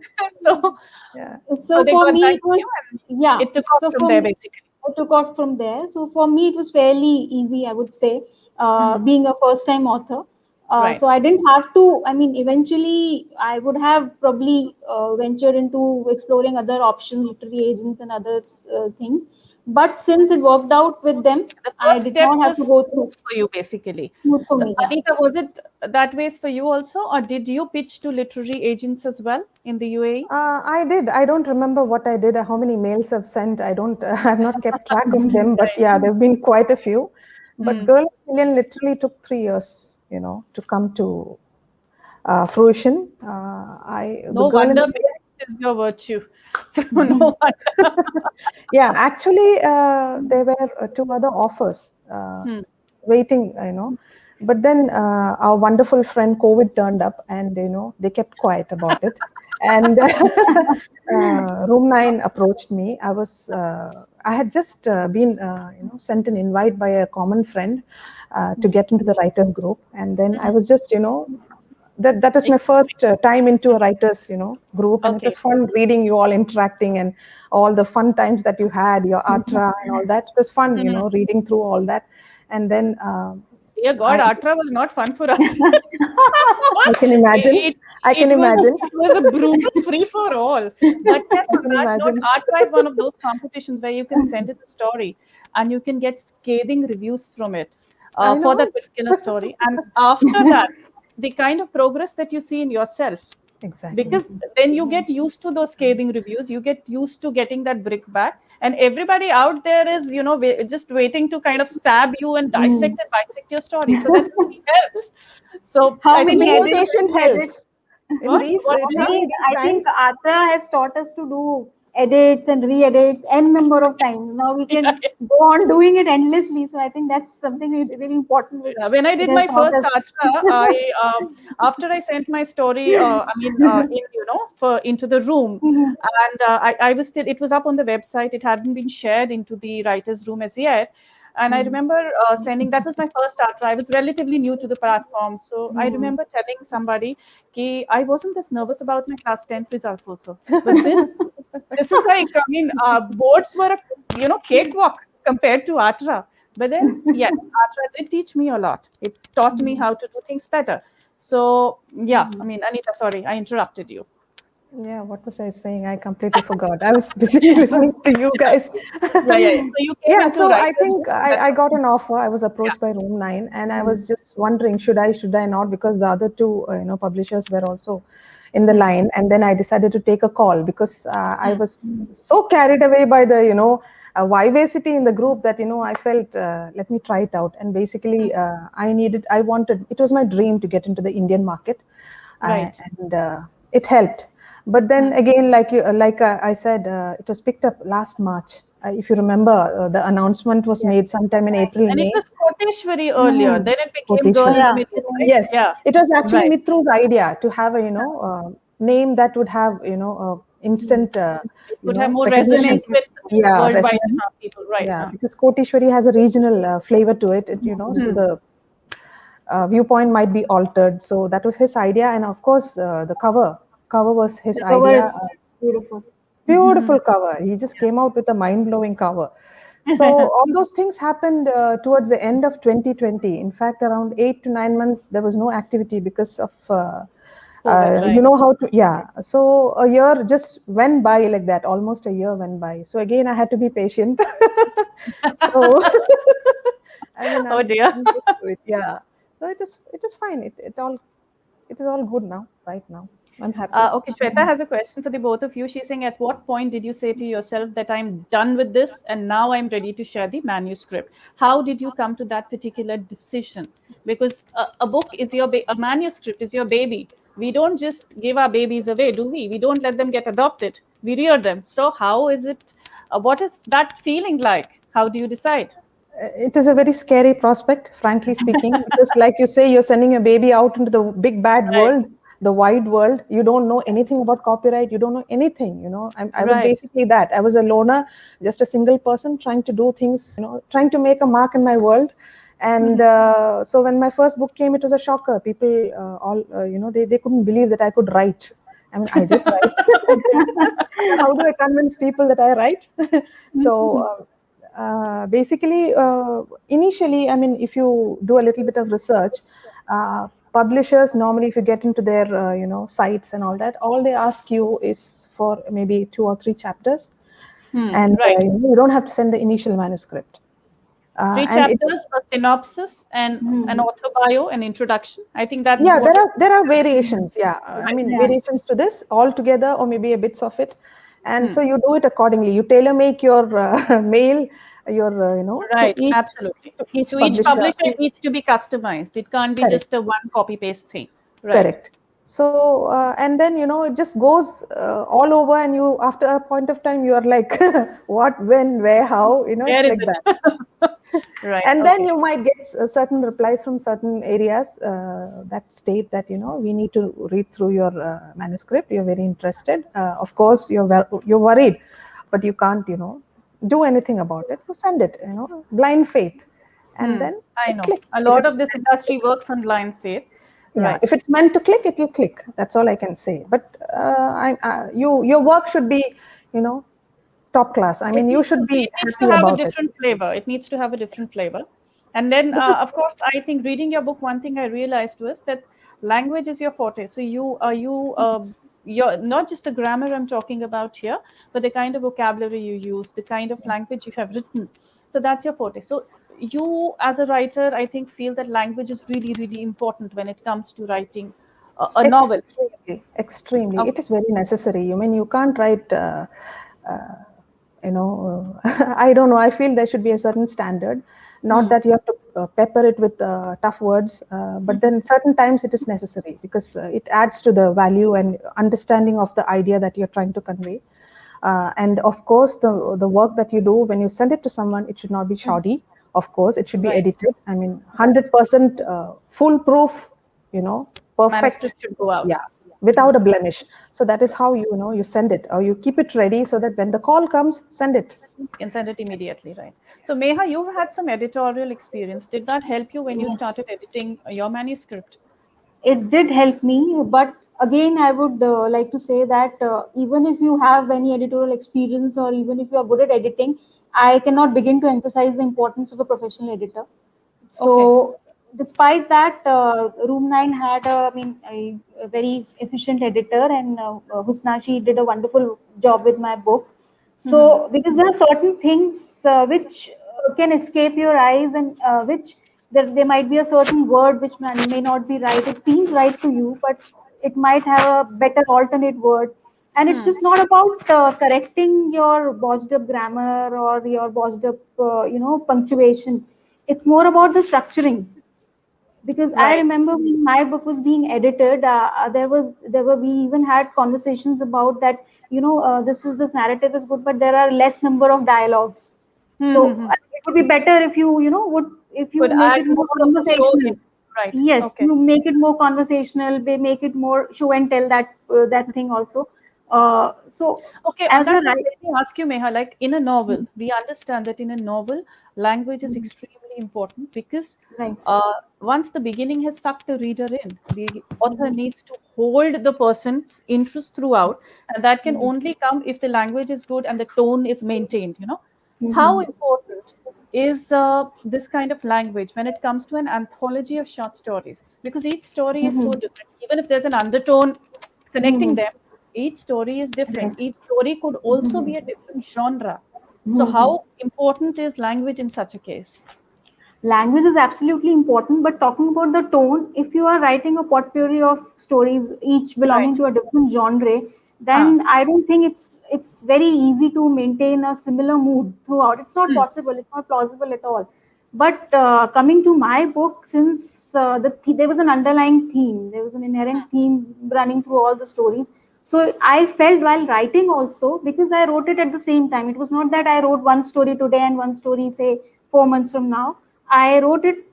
So, Yeah. so so they for got me back it to was, you and yeah. it took off So from for there, me, basically. I took off from there. So for me, it was fairly easy, I would say, Mhm. being a first time author. Right. So I didn't have to, I mean, eventually I would have probably ventured into exploring other options, literary agents and other things. But since it worked out with them, The I first did step not have was to go through. smooth for you, basically. Smooth for So, me, yeah. Anita, was it that ways for you also, or did you pitch to literary agents as well in the UAE? I did. I don't remember what I did, how many mails I've sent. I don't, I've not kept track of them, but Right. yeah, there have been quite a few. But Hmm. Girl of Million literally took 3 years, to come to fruition. The No Girl in wonder the patience is your virtue. So, no wonder. Yeah, actually, there were two other offers Hmm. waiting, but then our wonderful friend COVID turned up, and they kept quiet about it. And Room 9 approached me. I had just been sent an invite by a common friend to get into the writers group, and then I was just that is my first time into a writers group, and it was Okay. fun reading you all interacting and all the fun times that you had, your atra and all that. It was fun, Mhm. reading through all that. And then Dear God, I Atra was not fun for us. I can imagine. it, I can imagine. it was a brutal free for all. But yes, I on can that note, imagine. Atra is one of those competitions where you can send in a story and you can get scathing reviews from it I for know that it. particular story. And after that, the kind of progress that you see in yourself, Exactly. because then you get used to those scathing reviews, you get used to getting that brick back, and everybody out there is just waiting to kind of stab you and dissect and bisect your story, so that really helps. So How I think many Being edit, edits? patient helps in what these what Neha? during these I think times. Atra has taught us to do edits and re-edits n number of times. Now we Yeah, can go on doing it endlessly. So I think that's something really important, yeah. which When I it did has my taught first us. Atra, I after I sent my story, for into the room, Mhm. and I was still, it was up on the website. It hadn't been shared into the writers' room as yet. And I remember sending, that was my first Atra. I was relatively new to the platform. So I remember telling somebody, "Ki I wasn't this nervous about my class 10th results also. But this is like, I mean, boards were a, cakewalk compared to Atra. But then, yes, Atra did teach me a lot. It taught me how to do things better. So, yeah, I mean, Anita, sorry, I interrupted you. Yeah, what was I saying? I completely forgot. I was busy listening to you guys. Yeah, yeah, yeah. So you came Yeah, into so I writers' think room, and that's I how. got an offer. I was Yeah. approached by Room 9, and I was just wondering, should I not? Because the other two, publishers were also in the line. And then I decided to take a call because I was so carried away by the, vivacity in the group that, I felt, let me try it out. And basically, it was my dream to get into the Indian market. Right. And it helped. But then again, I said, it was picked up last March. If you remember, the announcement was Yes. made sometime in April, And it May. was Koteshwari earlier. Then it became Girl in Koteshwari. the Yeah. Million, right? Yes, Yeah. it was actually Right. Mitru's idea to have a name that would have instant It would have more recognition. resonance with Yeah, worldwide resonance. people. Right. Yeah, Huh. because Koteshwari has a regional flavor to it. So the viewpoint might be altered. So that was his idea, and of course, the cover was his The cover idea. is beautiful. Beautiful cover. He just came out with a mind-blowing cover. So all those things happened towards the end of 2020. In fact, around 8 to 9 months, there was no activity because of COVID, right. how to, yeah. So a year just went by like that. Almost a year went by. So again, I had to be patient. So I mean, Oh dear. I'm used to it. Yeah. So it is fine. It is all good now, right now. I'm happy. Okay, Shweta has a question for the both of you. She's saying, at what point did you say to yourself that I'm done with this and now I'm ready to share the manuscript? How did you come to that particular decision? Because a book is a manuscript is your baby. We don't just give our babies away, do we? We don't let them get adopted. We rear them. So how is it? What is that feeling like? How do you decide? It is a very scary prospect, frankly speaking, because like you say, you're sending your baby out into the big bad world, the wide world. You don't know anything about copyright. You don't know anything, I was basically that. I was a loner, just a single person trying to do things, trying to make a mark in my world. And so when my first book came, it was a shocker. People they couldn't believe that I could write. I mean, I did write. How do I convince people that I write? So basically, initially, I mean, if you do a little bit of research, publishers normally, if you get into their sites and all that, all they ask you is for maybe 2 or 3 chapters, and you don't have to send the initial manuscript. 3 chapters, a synopsis, and an author bio, an introduction. I think that's there are variations. I mean, variations to this altogether, or maybe a bits of it, and so you do it accordingly. You tailor make your mail, your absolutely. to each publisher it needs to be customized. It can't be just a one copy paste thing. Correct. So and then it just goes all over, and you, after a point of time, you are like, what, when, where, how, where it's like that. And then you might get certain replies from certain areas that state that we need to read through your manuscript. You're very interested. Of course, you're worried, but you can't do anything about it. You send it, blind faith, and then I know a lot of this industry works on blind faith. If it's meant to click, it will click. That's all I can say. But your work should be, top class. I mean, you should be. It needs to have a different flavor. It needs to have a different flavor. And then, of course, I think reading your book, one thing I realized was that language is your forte. So you're not just a grammar I'm talking about here, but the kind of vocabulary you use, the kind of language you have written. So that's your forte. So you, as a writer, I think, feel that language is really, really important when it comes to writing a novel. Extremely. Okay. It is very necessary. I mean, you can't write, I don't know. I feel there should be a certain standard. Not that you have to pepper it with tough words, but then certain times it is necessary, because it adds to the value and understanding of the idea that you're trying to convey. And of course, the work that you do, when you send it to someone, it should not be shoddy. Of course, it should be edited. I mean, 100% foolproof, perfect. Manuscript should go out. Yeah, without a blemish. So that is how you send it, or you keep it ready so that when the call comes, send it. You can send it immediately, right? So Meha, you had some editorial experience. Did that help you when you started editing your manuscript? It did help me, but again, I would like to say that even if you have any editorial experience, or even if you are good at editing, I cannot begin to emphasize the importance of a professional editor. So despite that, Room 9 had a very efficient editor, and Husna, she did a wonderful job with my book. So because there are certain things which can escape your eyes, and which there might be a certain word which may not be right. It seems right to you, but it might have a better alternate word. And it's just not about correcting your botched up grammar or your botched up, punctuation. It's more about the structuring. Because I remember when my book was being edited, we even had conversations about that. This narrative is good, but there are less number of dialogues. So it would be better if you make it more conversational. Right. Yes, you make it more conversational. Make it more show and tell, that thing also. As let me ask you, Meha, like in a novel, we understand that in a novel, language is extremely important, because once the beginning has sucked the reader in, the author needs to hold the person's interest throughout, and that can only come if the language is good and the tone is maintained. How important is this kind of language when it comes to an anthology of short stories? Because each story is so different. Even if there's an undertone connecting them, each story is different. Each story could also be a different genre. So how important is language in such a case? Language is absolutely important, but talking about the tone, if you are writing a potpourri of stories, each belonging to a different genre, then I don't think it's very easy to maintain a similar mood throughout. It's not possible. It's not plausible at all. But coming to my book, since there was an underlying theme, there was an inherent theme running through all the stories. So I felt while writing also, because I wrote it at the same time. It was not that I wrote one story today and one story, say, 4 months from now. I wrote it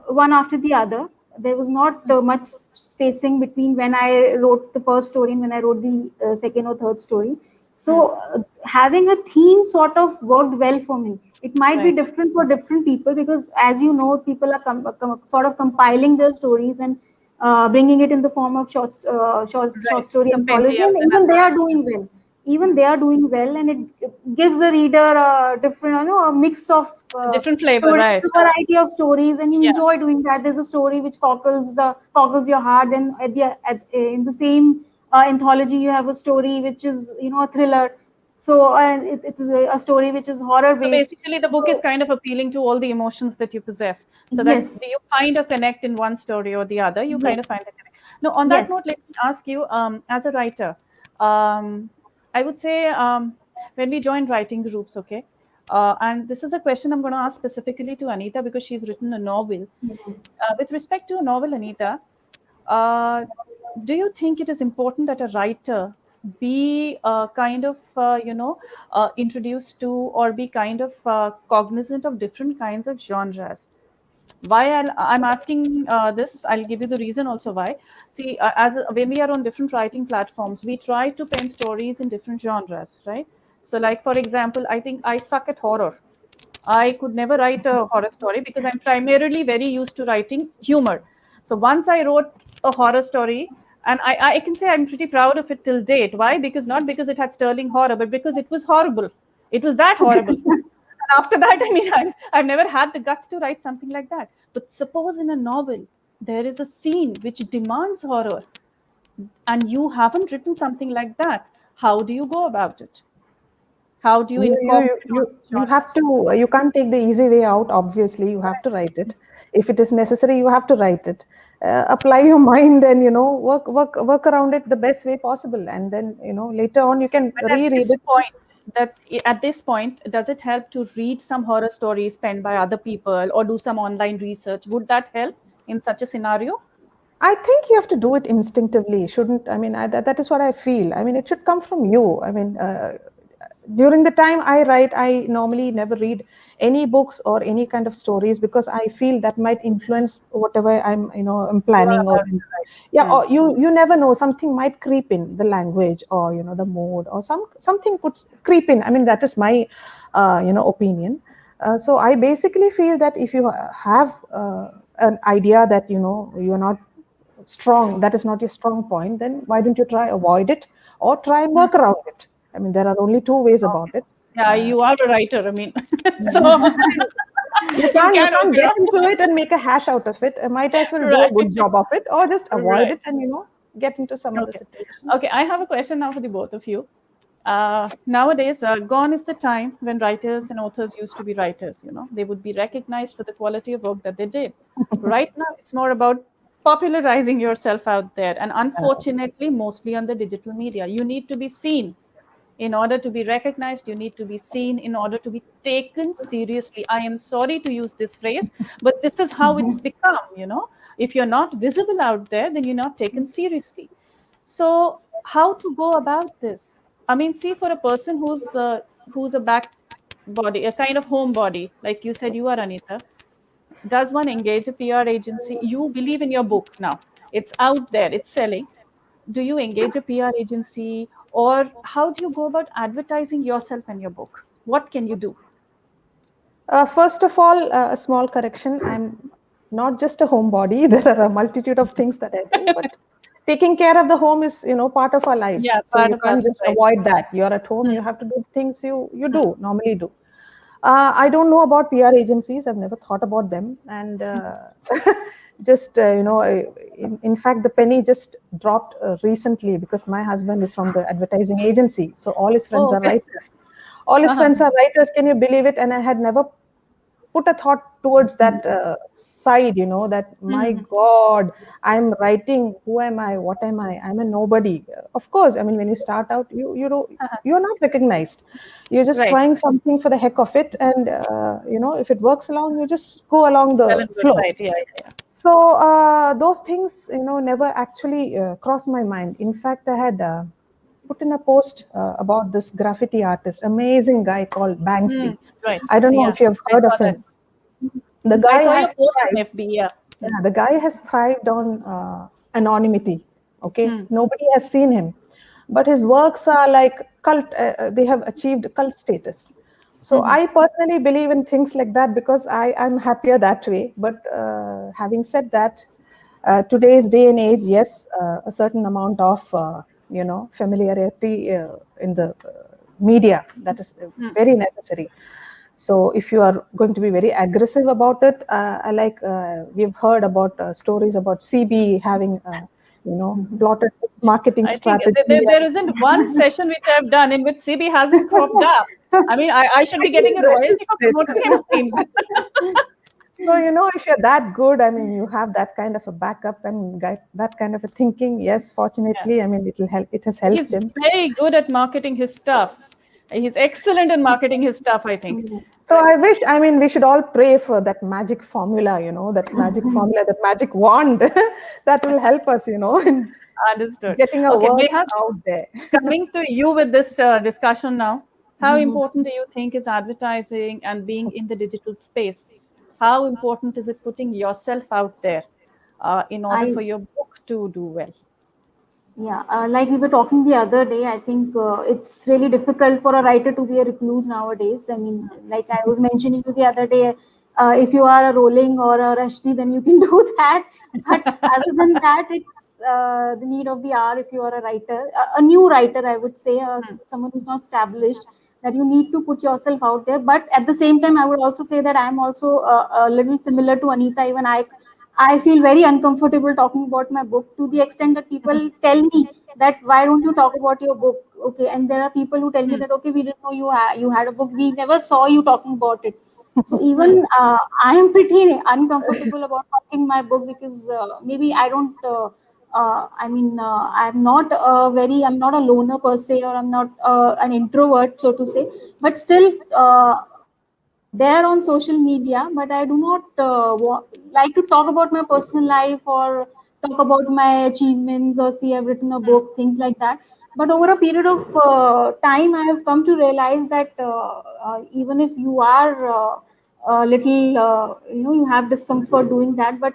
one after the other. There was not much spacing between when I wrote the first story and when I wrote the second or third story. So having a theme sort of worked well for me. It might be different for different people, because, as you know, people are sort of compiling their stories and bringing it in the form of short story anthology, and even they are doing well. Even they are doing well, and it gives the reader a different, a mix of different flavor, a variety of stories, and you enjoy doing that. There's a story which cockles your heart, then in the same anthology you have a story which is, a thriller. So it's a story which is horror based. So basically, the book is kind of appealing to all the emotions that you possess. So that you find a connect in one story or the other. You kind of find a connect. Now, on that note, let me ask you, as a writer, I would say when we join writing groups, okay, and this is a question I'm going to ask specifically to Anita, because she's written a novel. With respect to a novel, Anita, do you think it is important that a writer be kind of, introduced to, or be kind of cognizant of different kinds of genres? Why I'm asking this, I'll give you the reason also why. See, when we are on different writing platforms, we try to pen stories in different genres, right? So, like, for example, I think I suck at horror. I could never write a horror story because I'm primarily very used to writing humor. So once I wrote a horror story, and I can say I'm pretty proud of it till date. Why? Because not because it had sterling horror, but because it was horrible. It was that horrible. And after that, I mean, I've never had the guts to write something like that. But suppose in a novel, there is a scene which demands horror, and you haven't written something like that. How do you go about it? How do you incorporate? You have to, you can't take the easy way out. Obviously, you have to write it. If it is necessary, you have to write it. Apply your mind and, work around it the best way possible. And then, later on you can reread it. At this point, does it help to read some horror stories penned by other people or do some online research? Would that help in such a scenario? I think you have to do it instinctively. Shouldn't, I mean, that is what I feel. I mean, it should come from you. I mean, during the time I write, I normally never read any books or any kind of stories, because I feel that might influence whatever I'm planning. Or you never know, something might creep in, the language, or the mood, or something could creep in. I mean, that is my opinion. So I basically feel that if you have an idea that you're not strong, that is not your strong point, then why don't you try avoid it or try and work around it? I mean, there are only two ways about it. Yeah, you are a writer. I mean, so you can't get into it and make a hash out of it. Might as well do a good job of it, or just avoid it and get into some other situation. Okay, I have a question now for the both of you. Nowadays, gone is the time when writers and authors used to be writers. They would be recognized for the quality of work that they did. Right now, it's more about popularizing yourself out there, and unfortunately, mostly on the digital media. You need to be seen in order to be recognized. You need to be seen in order to be taken seriously. I am sorry to use this phrase, but this is how it's become. If you're not visible out there, then you're not taken seriously. So how to go about this? I mean, see, for a person who's a back body, a kind of homebody, like you said you are, Anita, does one engage a PR agency? You believe in your book now. It's out there, it's selling. Do you engage a PR agency, or how do you go about advertising yourself and your book? What can you do? First of all, a small correction. I'm not just a homebody. There are a multitude of things that I do, but taking care of the home is, part of our lives. Yeah, so you can't just avoid that. You're at home, you have to do things you normally do. I don't know about PR agencies. I've never thought about them. And just, in fact, the penny just dropped recently, because my husband is from the advertising agency. So all his friends are writers. All his friends are writers. Can you believe it? And I had never put a thought towards that side, that my God, I'm writing, who am I, what am I? I'm a nobody. Of course, I mean, when you start out, you're not recognized. You're just Right. trying something for the heck of it, and if it works along, you just go along Well the and good, flow. right? Yeah. So those things, never actually crossed my mind. In fact, I had put in a post about this graffiti artist, amazing guy called Banksy. Right. I don't know Yeah. if you've I heard saw of that. him. The I guy saw your has post on thrived. FB. Yeah. Yeah, the guy has thrived on anonymity. Okay, nobody has seen him, but his works are like cult. They have achieved cult status. So I personally believe in things like that because I'm happier that way. But having said that, today's day and age, yes, a certain amount of familiarity in the media, that is very necessary. So if you are going to be very aggressive about it, we've heard about stories about CB having plotted its marketing I think strategy. there isn't one session which I've done in which CB hasn't cropped up. I mean, I should be getting a royalty for promoting him, it seems. So, if you're that good, I mean, you have that kind of a backup and that kind of a thinking. Yes, fortunately, I mean, it'll help. It has helped He's him. very good at marketing his stuff. He's excellent in marketing his stuff, I think. So I mean, we should all pray for that magic formula, that magic formula, that magic wand that will help us, in Understood. getting our Okay, works Neha, out there. coming to you with this discussion now, how important do you think is advertising and being in the digital space? How important is it putting yourself out there in order I for your book to do well? Yeah, like we were talking the other day, I think it's really difficult for a writer to be a recluse nowadays. I mean, like I was mentioning you the other day, if you are a Rowling or a Rushdie, then you can do that. But other than that, it's the need of the hour if you are a writer, a new writer, I would say, someone who's not established, that you need to put yourself out there. But at the same time, I would also say that I'm also a little similar to Anita. Even I feel very uncomfortable talking about my book, to the extent that people tell me that why don't you talk about your book? Okay, and there are people who tell me that okay, we didn't know you had a book. We never saw you talking about it. So even I am pretty uncomfortable about talking my book because maybe I don't. I'm not a loner per se, or I'm not an introvert, so to say. But still, there on social media, but I do not like to talk about my personal life or talk about my achievements or see I've written a book, things like that. But over a period of time, I have come to realize that even if you are a little, you have discomfort doing that, but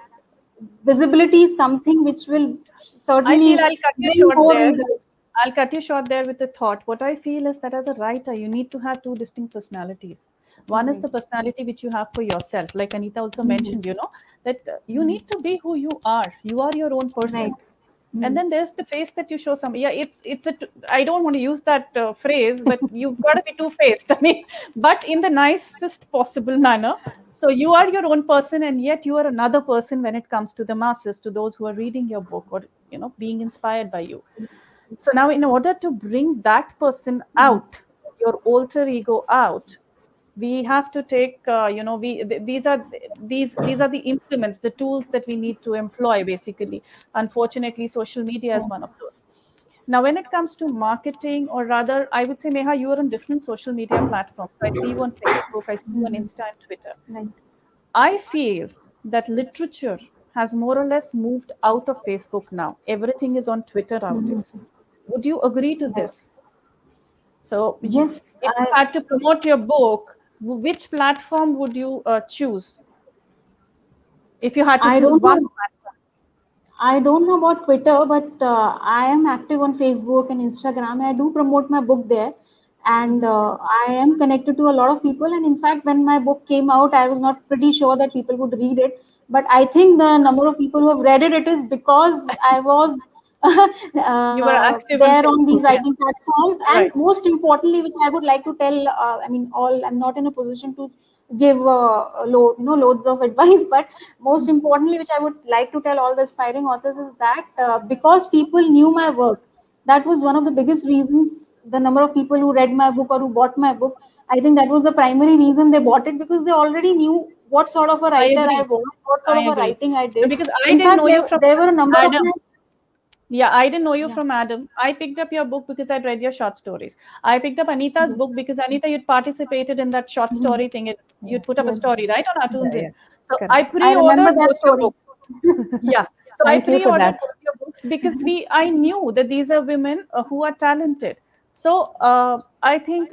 visibility is something which will I feel certainly I'll cut you bring short more there. readers. I'll cut you short there with a thought. What I feel is that as a writer, you need to have two distinct personalities. One is Right. the personality which you have for yourself, like Anita also mentioned, that you need to be who you are. You are your own Right. person. And then there's the face that you show some. Yeah, I don't want to use that phrase, but you've got to be two-faced. I mean, but in the nicest possible manner. So you are your own person, and yet you are another person when it comes to the masses, to those who are reading your book or being inspired by you. So now, in order to bring that person out, your alter ego out, we have to take these are the implements, the tools that we need to employ. Basically, unfortunately, social media is one of those. Now when it comes to marketing, or rather I would say, Neha, you are on different social media platforms. I see you on Facebook, I see you on Insta and Twitter. Right. I feel that literature has more or less moved out of Facebook now. Everything is on Twitter nowadays. Would you agree to this? So, Yes, if you had to promote your book, which platform would you choose? If you had to I choose don't one know. platform. I don't know about Twitter, but I am active on Facebook and Instagram, and I do promote my book there. And I am connected to a lot of people. And in fact, when my book came out, I was not pretty sure that people would read it. But I think the number of people who have read it is because I was You were active on there on Facebook, these yeah. writing platforms. And Right. most importantly, which I would like to tell, I'm not in a position to give loads of advice, but most importantly, which I would like to tell all the aspiring authors, is that because people knew my work, that was one of the biggest reasons. The number of people who read my book or who bought my book, I think that was the primary reason they bought it, because they already knew what sort of a writer I agree. was, what sort I of a agree. writing I No, did. because I In didn't fact, know you from there were a number of Adam. my, Yeah, I didn't know you yeah. from Adam. I picked up your book because I'd read your short stories. I picked up Anita's book because Anita, you'd participated in that short Mhm. story thing. You'd Yes. put up a story, Yes, right, on Yeah, iTunes. yeah. So Correct. I I remember pre-ordered that both your story. books. Yeah. So I Thank you for pre-ordered that. both your books because I knew that these are women who are talented. So I think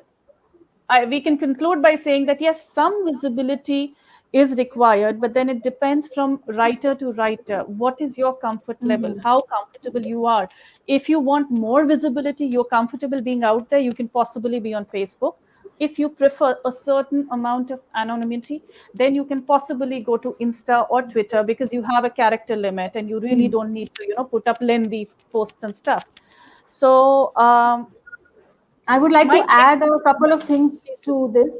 we can conclude by saying that yes, some visibility is required, but then it depends from writer to writer. What is your comfort level? Mhm. How comfortable you are? If you want more visibility, you're comfortable being out there, you can possibly be on Facebook. If you prefer a certain amount of anonymity, then you can possibly go to Insta or Twitter because you have a character limit and you really don't need to, put up lengthy posts and stuff. So I would like my to take, add a couple of things to this.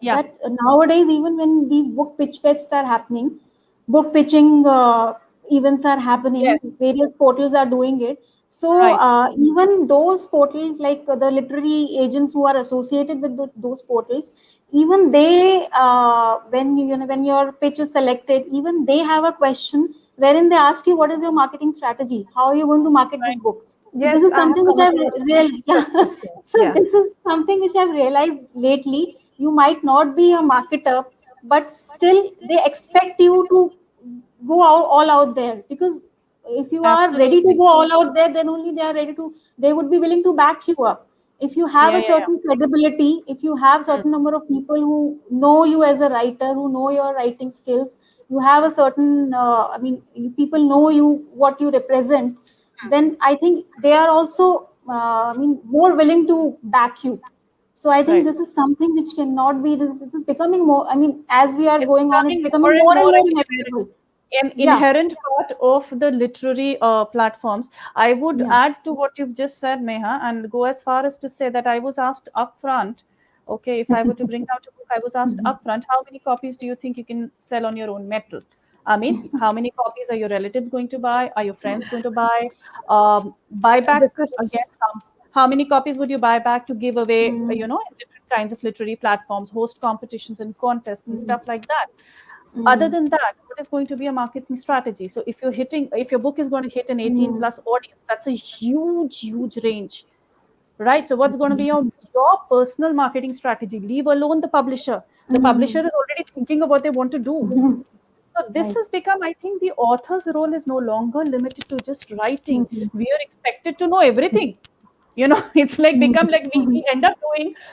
yeah, That nowadays, even when these book pitch fests are happening, book pitching events are happening, yes, various portals are doing it. So right. even those portals, like the literary agents who are associated with those portals, even they, when your pitch is selected, even they have a question wherein they ask you, what is your marketing strategy? How are you going to market this Right. book? So this Yes, is I have something which come I've across really, such yeah. questions. So Yeah. this is something which I've realized lately. You might not be a marketer, but still they expect you to go all out there, because if you are ready to Absolutely. go all out there, then only they would be willing to back you up. If you have Yeah, a yeah, yeah. certain credibility, if you have Hmm. certain number of people who know you as a writer, who know your writing skills, you have a certain, people know you, what you represent, then I think they are also, more willing to back you. So I think Right. this is something which cannot be. This is becoming more. I mean, as we are It's going on, it's becoming more becoming and more and more more an inevitable. Yeah, inherent part of the literary platforms. I would yeah. add to what you've just said, Meha, and go as far as to say that I was asked upfront, okay, if I were to bring out a book, I was asked Mhm. upfront, how many copies do you think you can sell on your own metal? I mean, how many copies are your relatives going to buy? Are your friends going to buy? Buyback This again. is How many copies would you buy back to give away? Mm, In different kinds of literary platforms, host competitions and contests and mm, stuff like that. Other mm, than that, what is going to be a marketing strategy? So if your book is going to hit an 18 mm, plus audience, that's a huge range, right? So what's going to be your personal marketing strategy? Leave alone the publisher. The publisher mm. is already thinking of what they want to do. So this Right. has become, I think, the author's role is no longer limited to just writing. Mhm, We are expected to know everything. It's like mhm, become like mhm,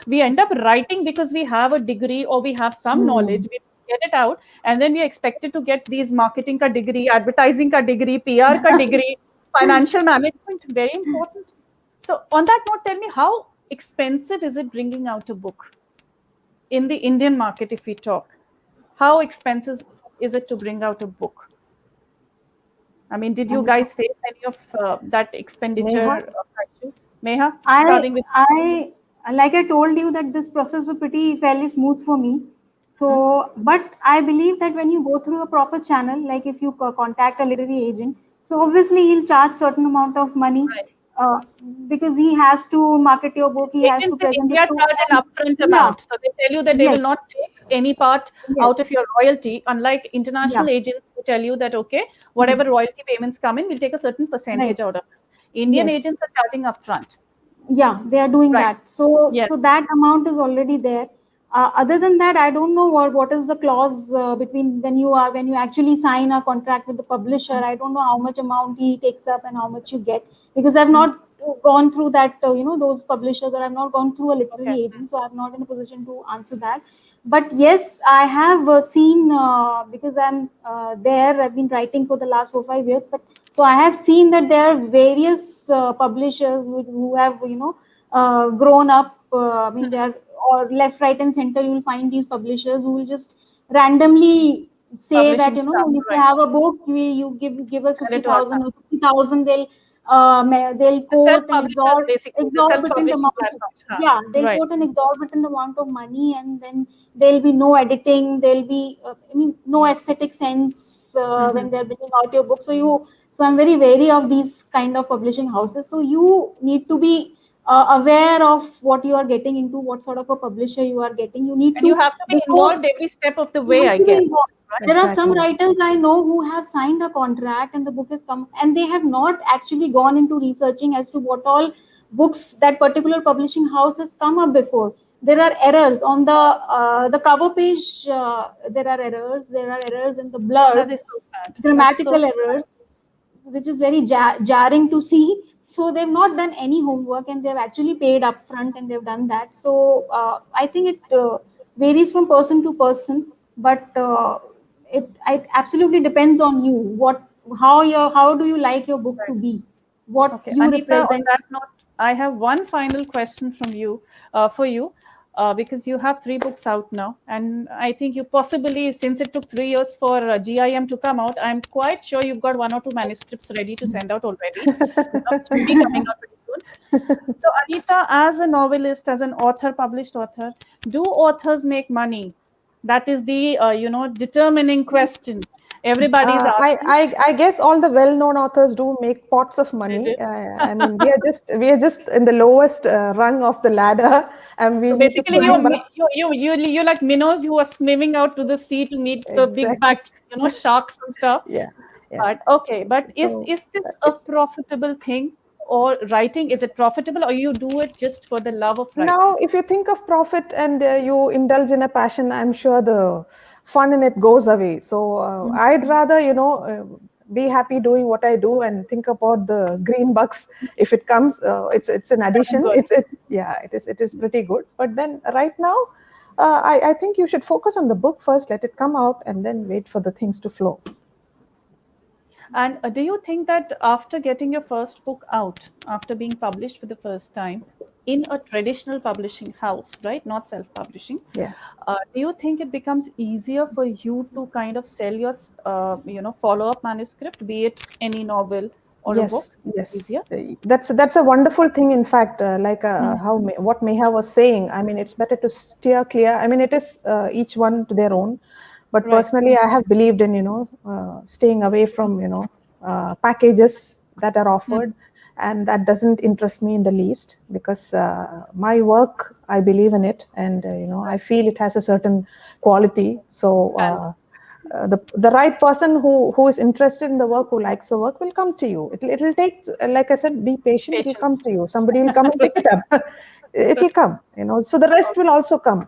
we end up writing because we have a degree or we have some knowledge. mhm. We get it out, and then we are expected to get these marketing ka degree, advertising ka degree, PR ka degree, financial management, very important. So on that note, tell me, how expensive is it bringing out a book in the Indian market? If we talk, how expensive is it to bring out a book? I mean, did you And guys face any of that Neha. expenditure? Meha, I, starting with I, like I told you that this process was pretty fairly smooth for me. you. So, but I believe that when you go through a proper channel, like if you contact a literary agent, so obviously he'll charge certain amount of money, Right. uh, because he has to market your book, he has to Agents in present it India to, charge an and upfront yeah, amount. So they tell you that they yes, will not take any part yes, out of your royalty, unlike yeah, international agents who tell you that, okay, whatever mhm, royalty payments come in, we'll take a certain right, percentage out of it. Indian yes. agents are charging upfront. Yeah, they are doing Right. that. So Yes. that amount is already there. Other than that, I don't know what is the clause between when you actually sign a contract with the publisher. I don't know how much amount he takes up and how much you get, because I've Mhm. not gone through that, those publishers, or I've not gone through a Okay. literary agent, so I'm not in a position to answer that. But yes, I have seen, because I'm there. I've been writing for the last 4 5 years, but so I have seen that there are various publishers who have, grown up. I mean, they are, or left, right, and center. You will find these publishers who will just randomly say that, Publishing stuff. if you Right. have a book, you give us Sell it fifty to us. thousand or 60,000. They'll The quote an self-publishers, basically, the exorbitant self-publishing amount. platforms. Huh. Yeah, they'll Right. quote an exorbitant amount of money, and then there'll be no editing. There'll be, no aesthetic sense Mhm. when they're bringing out your book. So I'm very wary of these kind of publishing houses. So you need to be aware of what you are getting into, what sort of a publisher you are getting. You need And to, you have to be before, involved every step of the you way, have I to be guess. involved. Right? There are some Exactly. writers I know who have signed a contract and the book has come, and they have not actually gone into researching as to what all books that particular publishing house has come up before. There are errors on the cover page. There are errors. There are errors in the That blurb, is so sad. That's so grammatical sad. errors, which is very jarring to see. So they've not done any homework and they've actually paid upfront and they've done that. So I think it varies from person to person, but it absolutely depends on you. How do you like your book to be? What Okay, you Anita, on represent. that note, I have one final question from you, for you, because you have 3 books out now, and I think you possibly, since it took 3 years for GIM to come out, I'm quite sure you've got 1 or 2 manuscripts ready to send out already, which will be coming out very soon. So, Anita, as a novelist, as an author, published author, do authors make money? That is the determining question. Everybody is asking. I guess all the well-known authors do make pots of They money. did. I mean, we are just in the lowest rung of the ladder, and we So need to basically, climb up. you're like minnows who are swimming out to the sea to meet the big Exactly. back, sharks and stuff. Yeah, yeah. But okay, but is So is this a profitable thing, or writing? Is it profitable, or you do it just for the love of now, writing? if you think of profit and you indulge in a passion, I'm sure the fun in it goes away. So I'd rather, be happy doing what I do and think about the green bucks. If it comes, it's an That's addition. good. It's yeah, it is pretty good. But then right now, I think you should focus on the book first, let it come out, and then wait for the things to flow. And do you think that after getting your first book out, after being published for the first time in a traditional publishing house, right, not self-publishing, Yeah. do you think it becomes easier for you to kind of sell your, follow-up manuscript, be it any novel or a book? Yes, Is it yes. easier? That's a wonderful thing. In fact, like what Meha was saying. I mean, it's better to steer clear. I mean, it is each one to their own. But Right. personally, I have believed in staying away from packages that are offered, and that doesn't interest me in the least because my work, I believe in it, and I feel it has a certain quality. So. The right person who is interested in the work, who likes the work, will come to you. It'll take, like I said, be patient. It'll come Patience. to you. Somebody will come and pick it up. It'll come. So the rest will also come.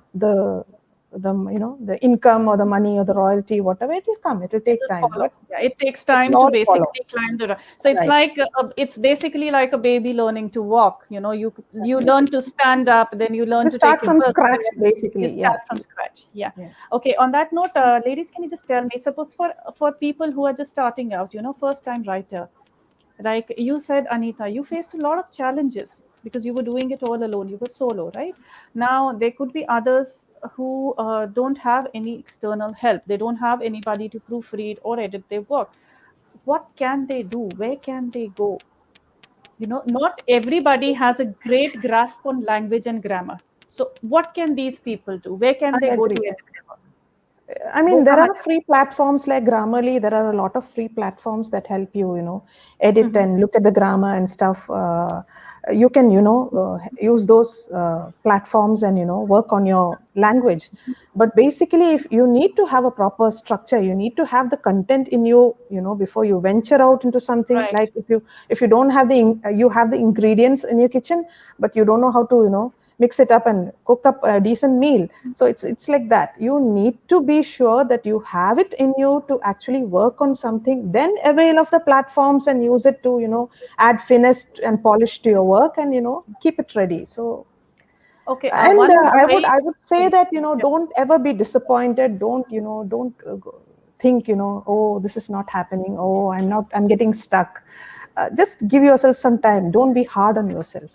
The income or the money or the royalty, whatever, it'll come. It'll take time, Follow. but Yeah, it takes it'll time to all follow. basically climb the. So it's Right. like it's basically like a baby learning to walk. You learn to stand up, then you learn You to take start a from breath. scratch, You basically. start Yeah. from scratch. Yeah. Yeah. Okay. On that note, ladies, can you just tell me? Suppose for people who are just starting out, first time writer, like you said, Anita, you faced a lot of challenges because you were doing it all alone. You were solo, right? Now there could be others who don't have any external help. They don't have anybody to proofread or edit their work. What can they do? Where can they go? Not everybody has a great grasp on language and grammar. So what can these people do? Where can they I go agree. to edit their work? I mean, there Boha are free platforms like Grammarly. There are a lot of free platforms that help you, edit and look at the grammar and stuff. You can, use those platforms and, work on your language. But basically, if you need to have a proper structure, you need to have the content in you, before you venture out into something. Right. Like if you don't have you have the ingredients in your kitchen, but you don't know how to, mix it up and cook up a decent meal. So it's like that. You need to be sure that you have it in you to actually work on something, then avail of the platforms and use it to add finesse and polish to your work and keep it ready. So Okay. and One I would say that yeah. don't ever be disappointed. Don't think oh, this is not happening, oh, I'm getting stuck. Just give yourself some time. Don't be hard on yourself.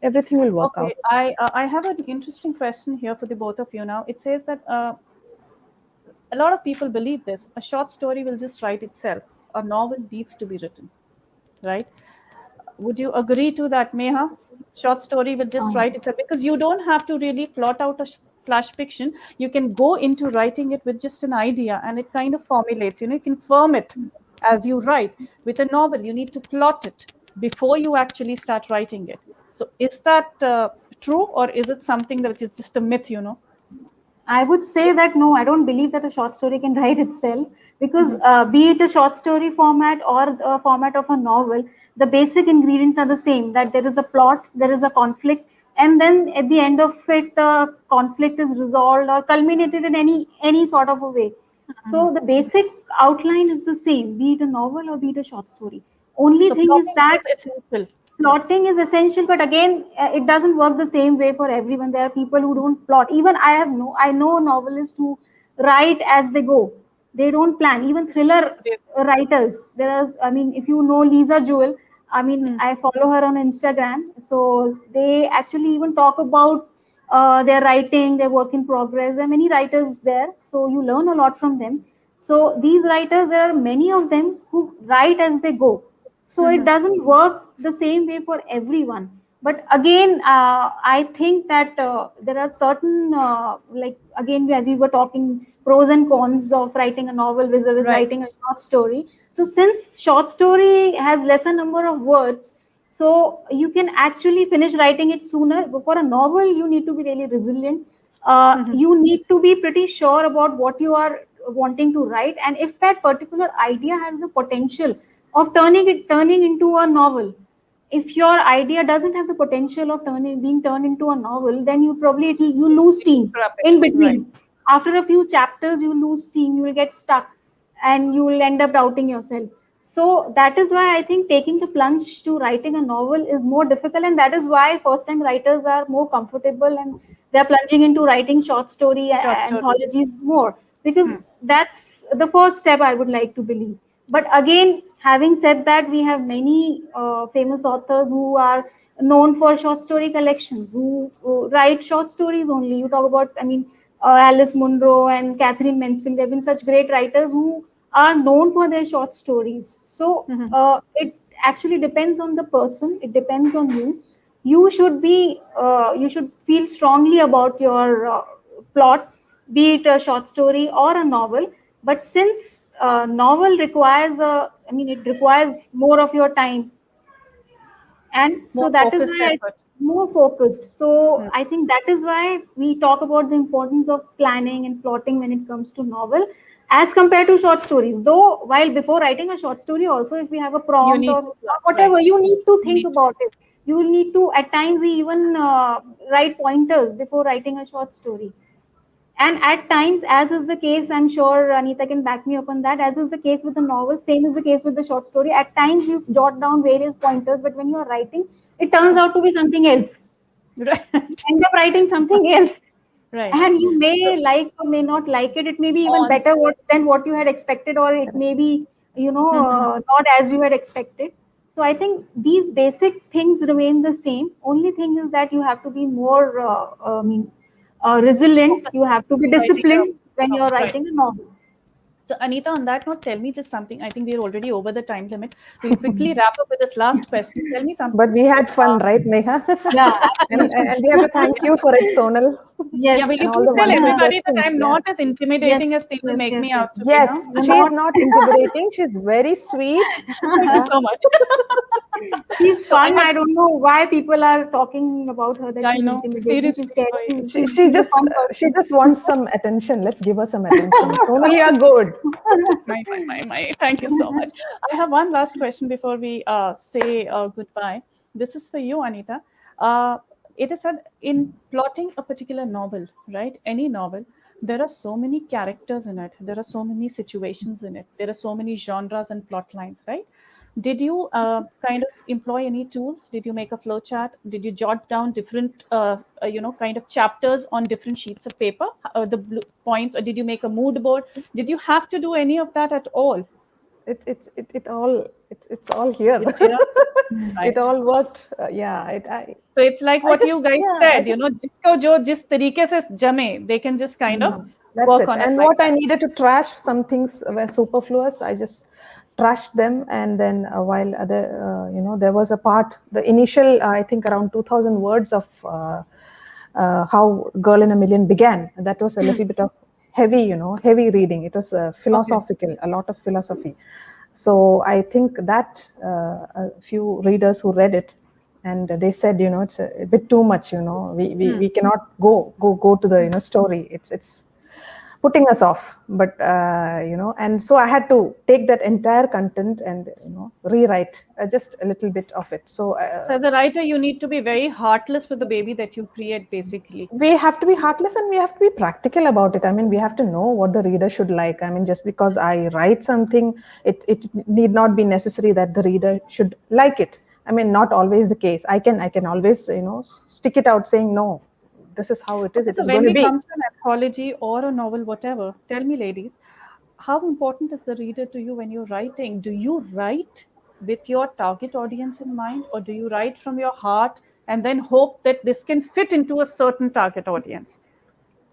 Everything will work Okay, out. I have an interesting question here for the both of you now. It says that a lot of people believe this. A short story will just write itself. A novel needs to be written, right? Would you agree to that, Meha? Short story will just write itself because you don't have to really plot out a flash fiction. You can go into writing it with just an idea and it kind of formulates. You can firm it as you write. With a novel, you need to plot it before you actually start writing it. So is that true, or is it something that is just a myth, you know? I would say that no, I don't believe that a short story can write itself, because be it a short story format or a format of a novel, the basic ingredients are the same, that there is a plot, there is a conflict, and then at the end of it, the conflict is resolved or culminated in any sort of a way. So the basic outline is the same, be it a novel or be it a short story. Only So thing is plotting that is essential. plotting is essential, but again, it doesn't work the same way for everyone. There are people who don't plot. Even I know novelists who write as they go. They don't plan. Even thriller writers, there are, I mean, if you know Lisa Jewell, I mean, I follow her on Instagram, so they actually even talk about their writing, their work in progress. There are many writers there, so you learn a lot from them. So these writers, there are many of them who write as they go, so it doesn't work the same way for everyone. But again, I think that there are certain like, again, as we were talking, pros and cons of writing a novel versus writing a short story. So since short story has lesser number of words, so you can actually finish writing it sooner. But for a novel, you need to be really resilient. You need to be pretty sure about what you are wanting to write, and if that particular idea has the potential of turning into a novel. If your idea doesn't have the potential of being turned into a novel, then you lose steam Scrap it. in between. After a few chapters, you lose steam, you will get stuck, and you will end up doubting yourself. So that is why I think taking the plunge to writing a novel is more difficult, and that is why first time writers are more comfortable and they're plunging into writing short story anthologies more, because that's the first step, I would like to believe. But again, having said that, we have many famous authors who are known for short story collections, who write short stories only. You talk about, I mean, Alice Munro and Catherine Mansfield. They've been such great writers who are known for their short stories. So it actually depends on the person. It depends on you. You should feel strongly about your plot, be it a short story or a novel. But since novel requires it requires more of your time, and so More that is focused why effort. more focused. So I think that is why we talk about the importance of planning and plotting when it comes to novel, as compared to short stories. Though while before writing a short story also, if we have a You prompt need or to plot, whatever, right? you need to You think need to. about it. You will need to, at times we even write pointers before writing a short story. And at times, as is the case, I'm sure Anita can back me up on that, as is the case with the novel, same is the case with the short story. At times, you jot down various pointers, but when you are writing, it turns out to be something else. Right. End up writing something else. Right. And you So may like or may not like it. It may be even on. better than what you had expected, or it may be, not as you had expected. So I think these basic things remain the same. Only thing is that you have to be more, resilient. You have to be Writing disciplined when a you're right. writing a novel. So Anita, on that note, tell me just something. I think we're already over the time limit. We'll quickly wrap up with this last question. Tell me something. But we had fun, right, Neha? Yeah, and, absolutely. and we have to thank you for it, Sonal, Yeah, will Yes. you and all please the tell wonderful everybody that questions. I'm Yeah. not as intimidating Yes, as people yes, make yes, me out yes. to be, Yes, no? You're she is not. not intimidating. She's very sweet. Thank you so much. She's So I fun. have, I don't know why people are talking about her that yeah, I she's know, intimidating. She's seriously. scary. Why? She's a fun She person. just wants some attention. Let's give her some attention. Sonal, you are good. My. Thank you so much. I have one last question before we say goodbye. This is for you, Anita. It is said in plotting a particular novel, right? Any novel, there are so many characters in it. There are so many situations in it. There are so many genres and plot lines, right? Did you kind of employ any tools? Did you make a flow chart? Did you jot down different, kind of chapters on different sheets of paper, the points, or did you make a mood board? Did you have to do any of that at all? It's all here. It's here, It right? all worked. So it's like I what just you guys yeah, I said, just जिसको जो जिस तरीके से जमे, they can just kind of That's work it. on it And like what I that. needed to trash, some things were superfluous. I just trashed them. And then while other, there was a part, the initial, I think around 2000 words of how Girl in a Million began. That was a little bit of heavy reading. It was Okay. philosophical, a lot of philosophy. So I think that a few readers who read it and they said, it's a bit too much. We cannot go to the story. It's putting us off. But and so I had to take that entire content and rewrite just a little bit of it. So as a writer, you need to be very heartless with the baby that you create, basically. We have to be heartless and we have to be practical about it. I mean, we have to know what the reader should like. I mean, just because I write something, it need not be necessary that the reader should like it. I mean, not always the case. I can always stick it out saying, no, this is how it is. It So is when going to we be. come to an anthology or a novel, whatever, tell me, ladies, how important is the reader to you when you're writing? Do you write with your target audience in mind, or do you write from your heart and then hope that this can fit into a certain target audience?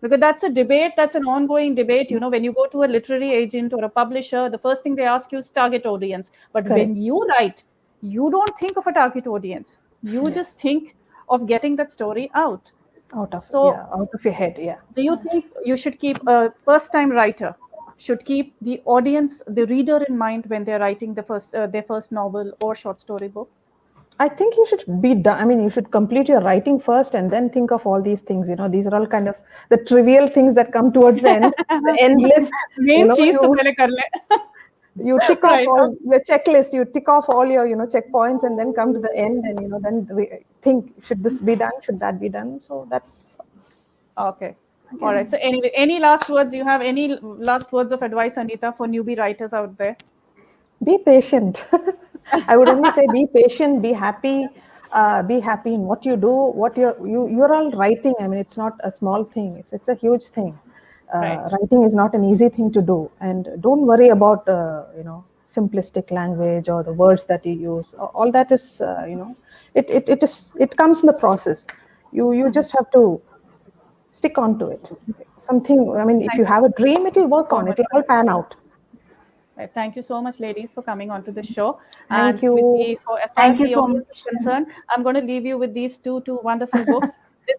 Because that's a debate, that's an ongoing debate. When you go to a literary agent or a publisher, the first thing they ask you is target audience. But Correct. when you write, you don't think of a target audience. You just think of getting that story out. Out of your head. Yeah. Do you think you should keep a first-time writer should keep the audience, the reader in mind when they're writing their first novel or short story book? I think you should be done. I mean, you should complete your writing first and then think of all these things. These are all kind of the trivial things that come towards the end. The end list. You tick off all your checklist. You tick off all your checkpoints and then come to the end and then think, should this be done? Should that be done? So that's okay. All right. So anyway, any last words? You have any last words of advice, Anita, for newbie writers out there? Be patient. I would only say be patient, be happy in what you do, what you're all writing. I mean, it's not a small thing. It's a huge thing. Writing is not an easy thing to do, and don't worry about simplistic language or the words that you use. All that is it comes in the process. You just have to stick on to it. Something. I mean, if you have a dream, it'll work on. It'll all pan out. Thank you so much, ladies, for coming onto the show. Thank you. As far as the audience is concerned, I'm going to leave you with these two wonderful books.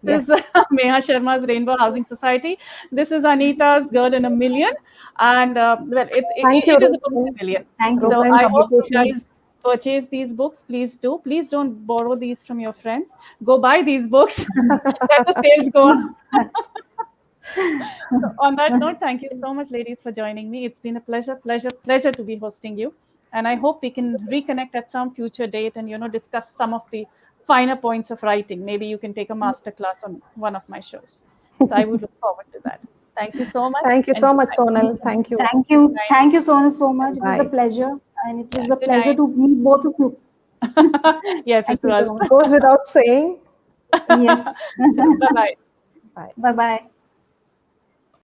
This is Meha Sharma's Rainbow Housing Society. This is Anita's Girl in a Million. And it is a book in a million. So I hope you guys purchase these books. Please do. Please don't borrow these from your friends. Go buy these books. Let the sales go on. So on that note, thank you so much, ladies, for joining me. It's been a pleasure to be hosting you. And I hope we can reconnect at some future date and, discuss some of the finer points of writing. Maybe you can take a masterclass on one of my shows. So I would look forward to that. Thank you so much. Thank you so much, Sonal. Thank you. Thank you. Thank you, Sonal, so much. It was a pleasure. And it was a pleasure to meet both of you. Yes, it was. Goes without saying. Yes. Bye-bye. Bye. Bye-bye.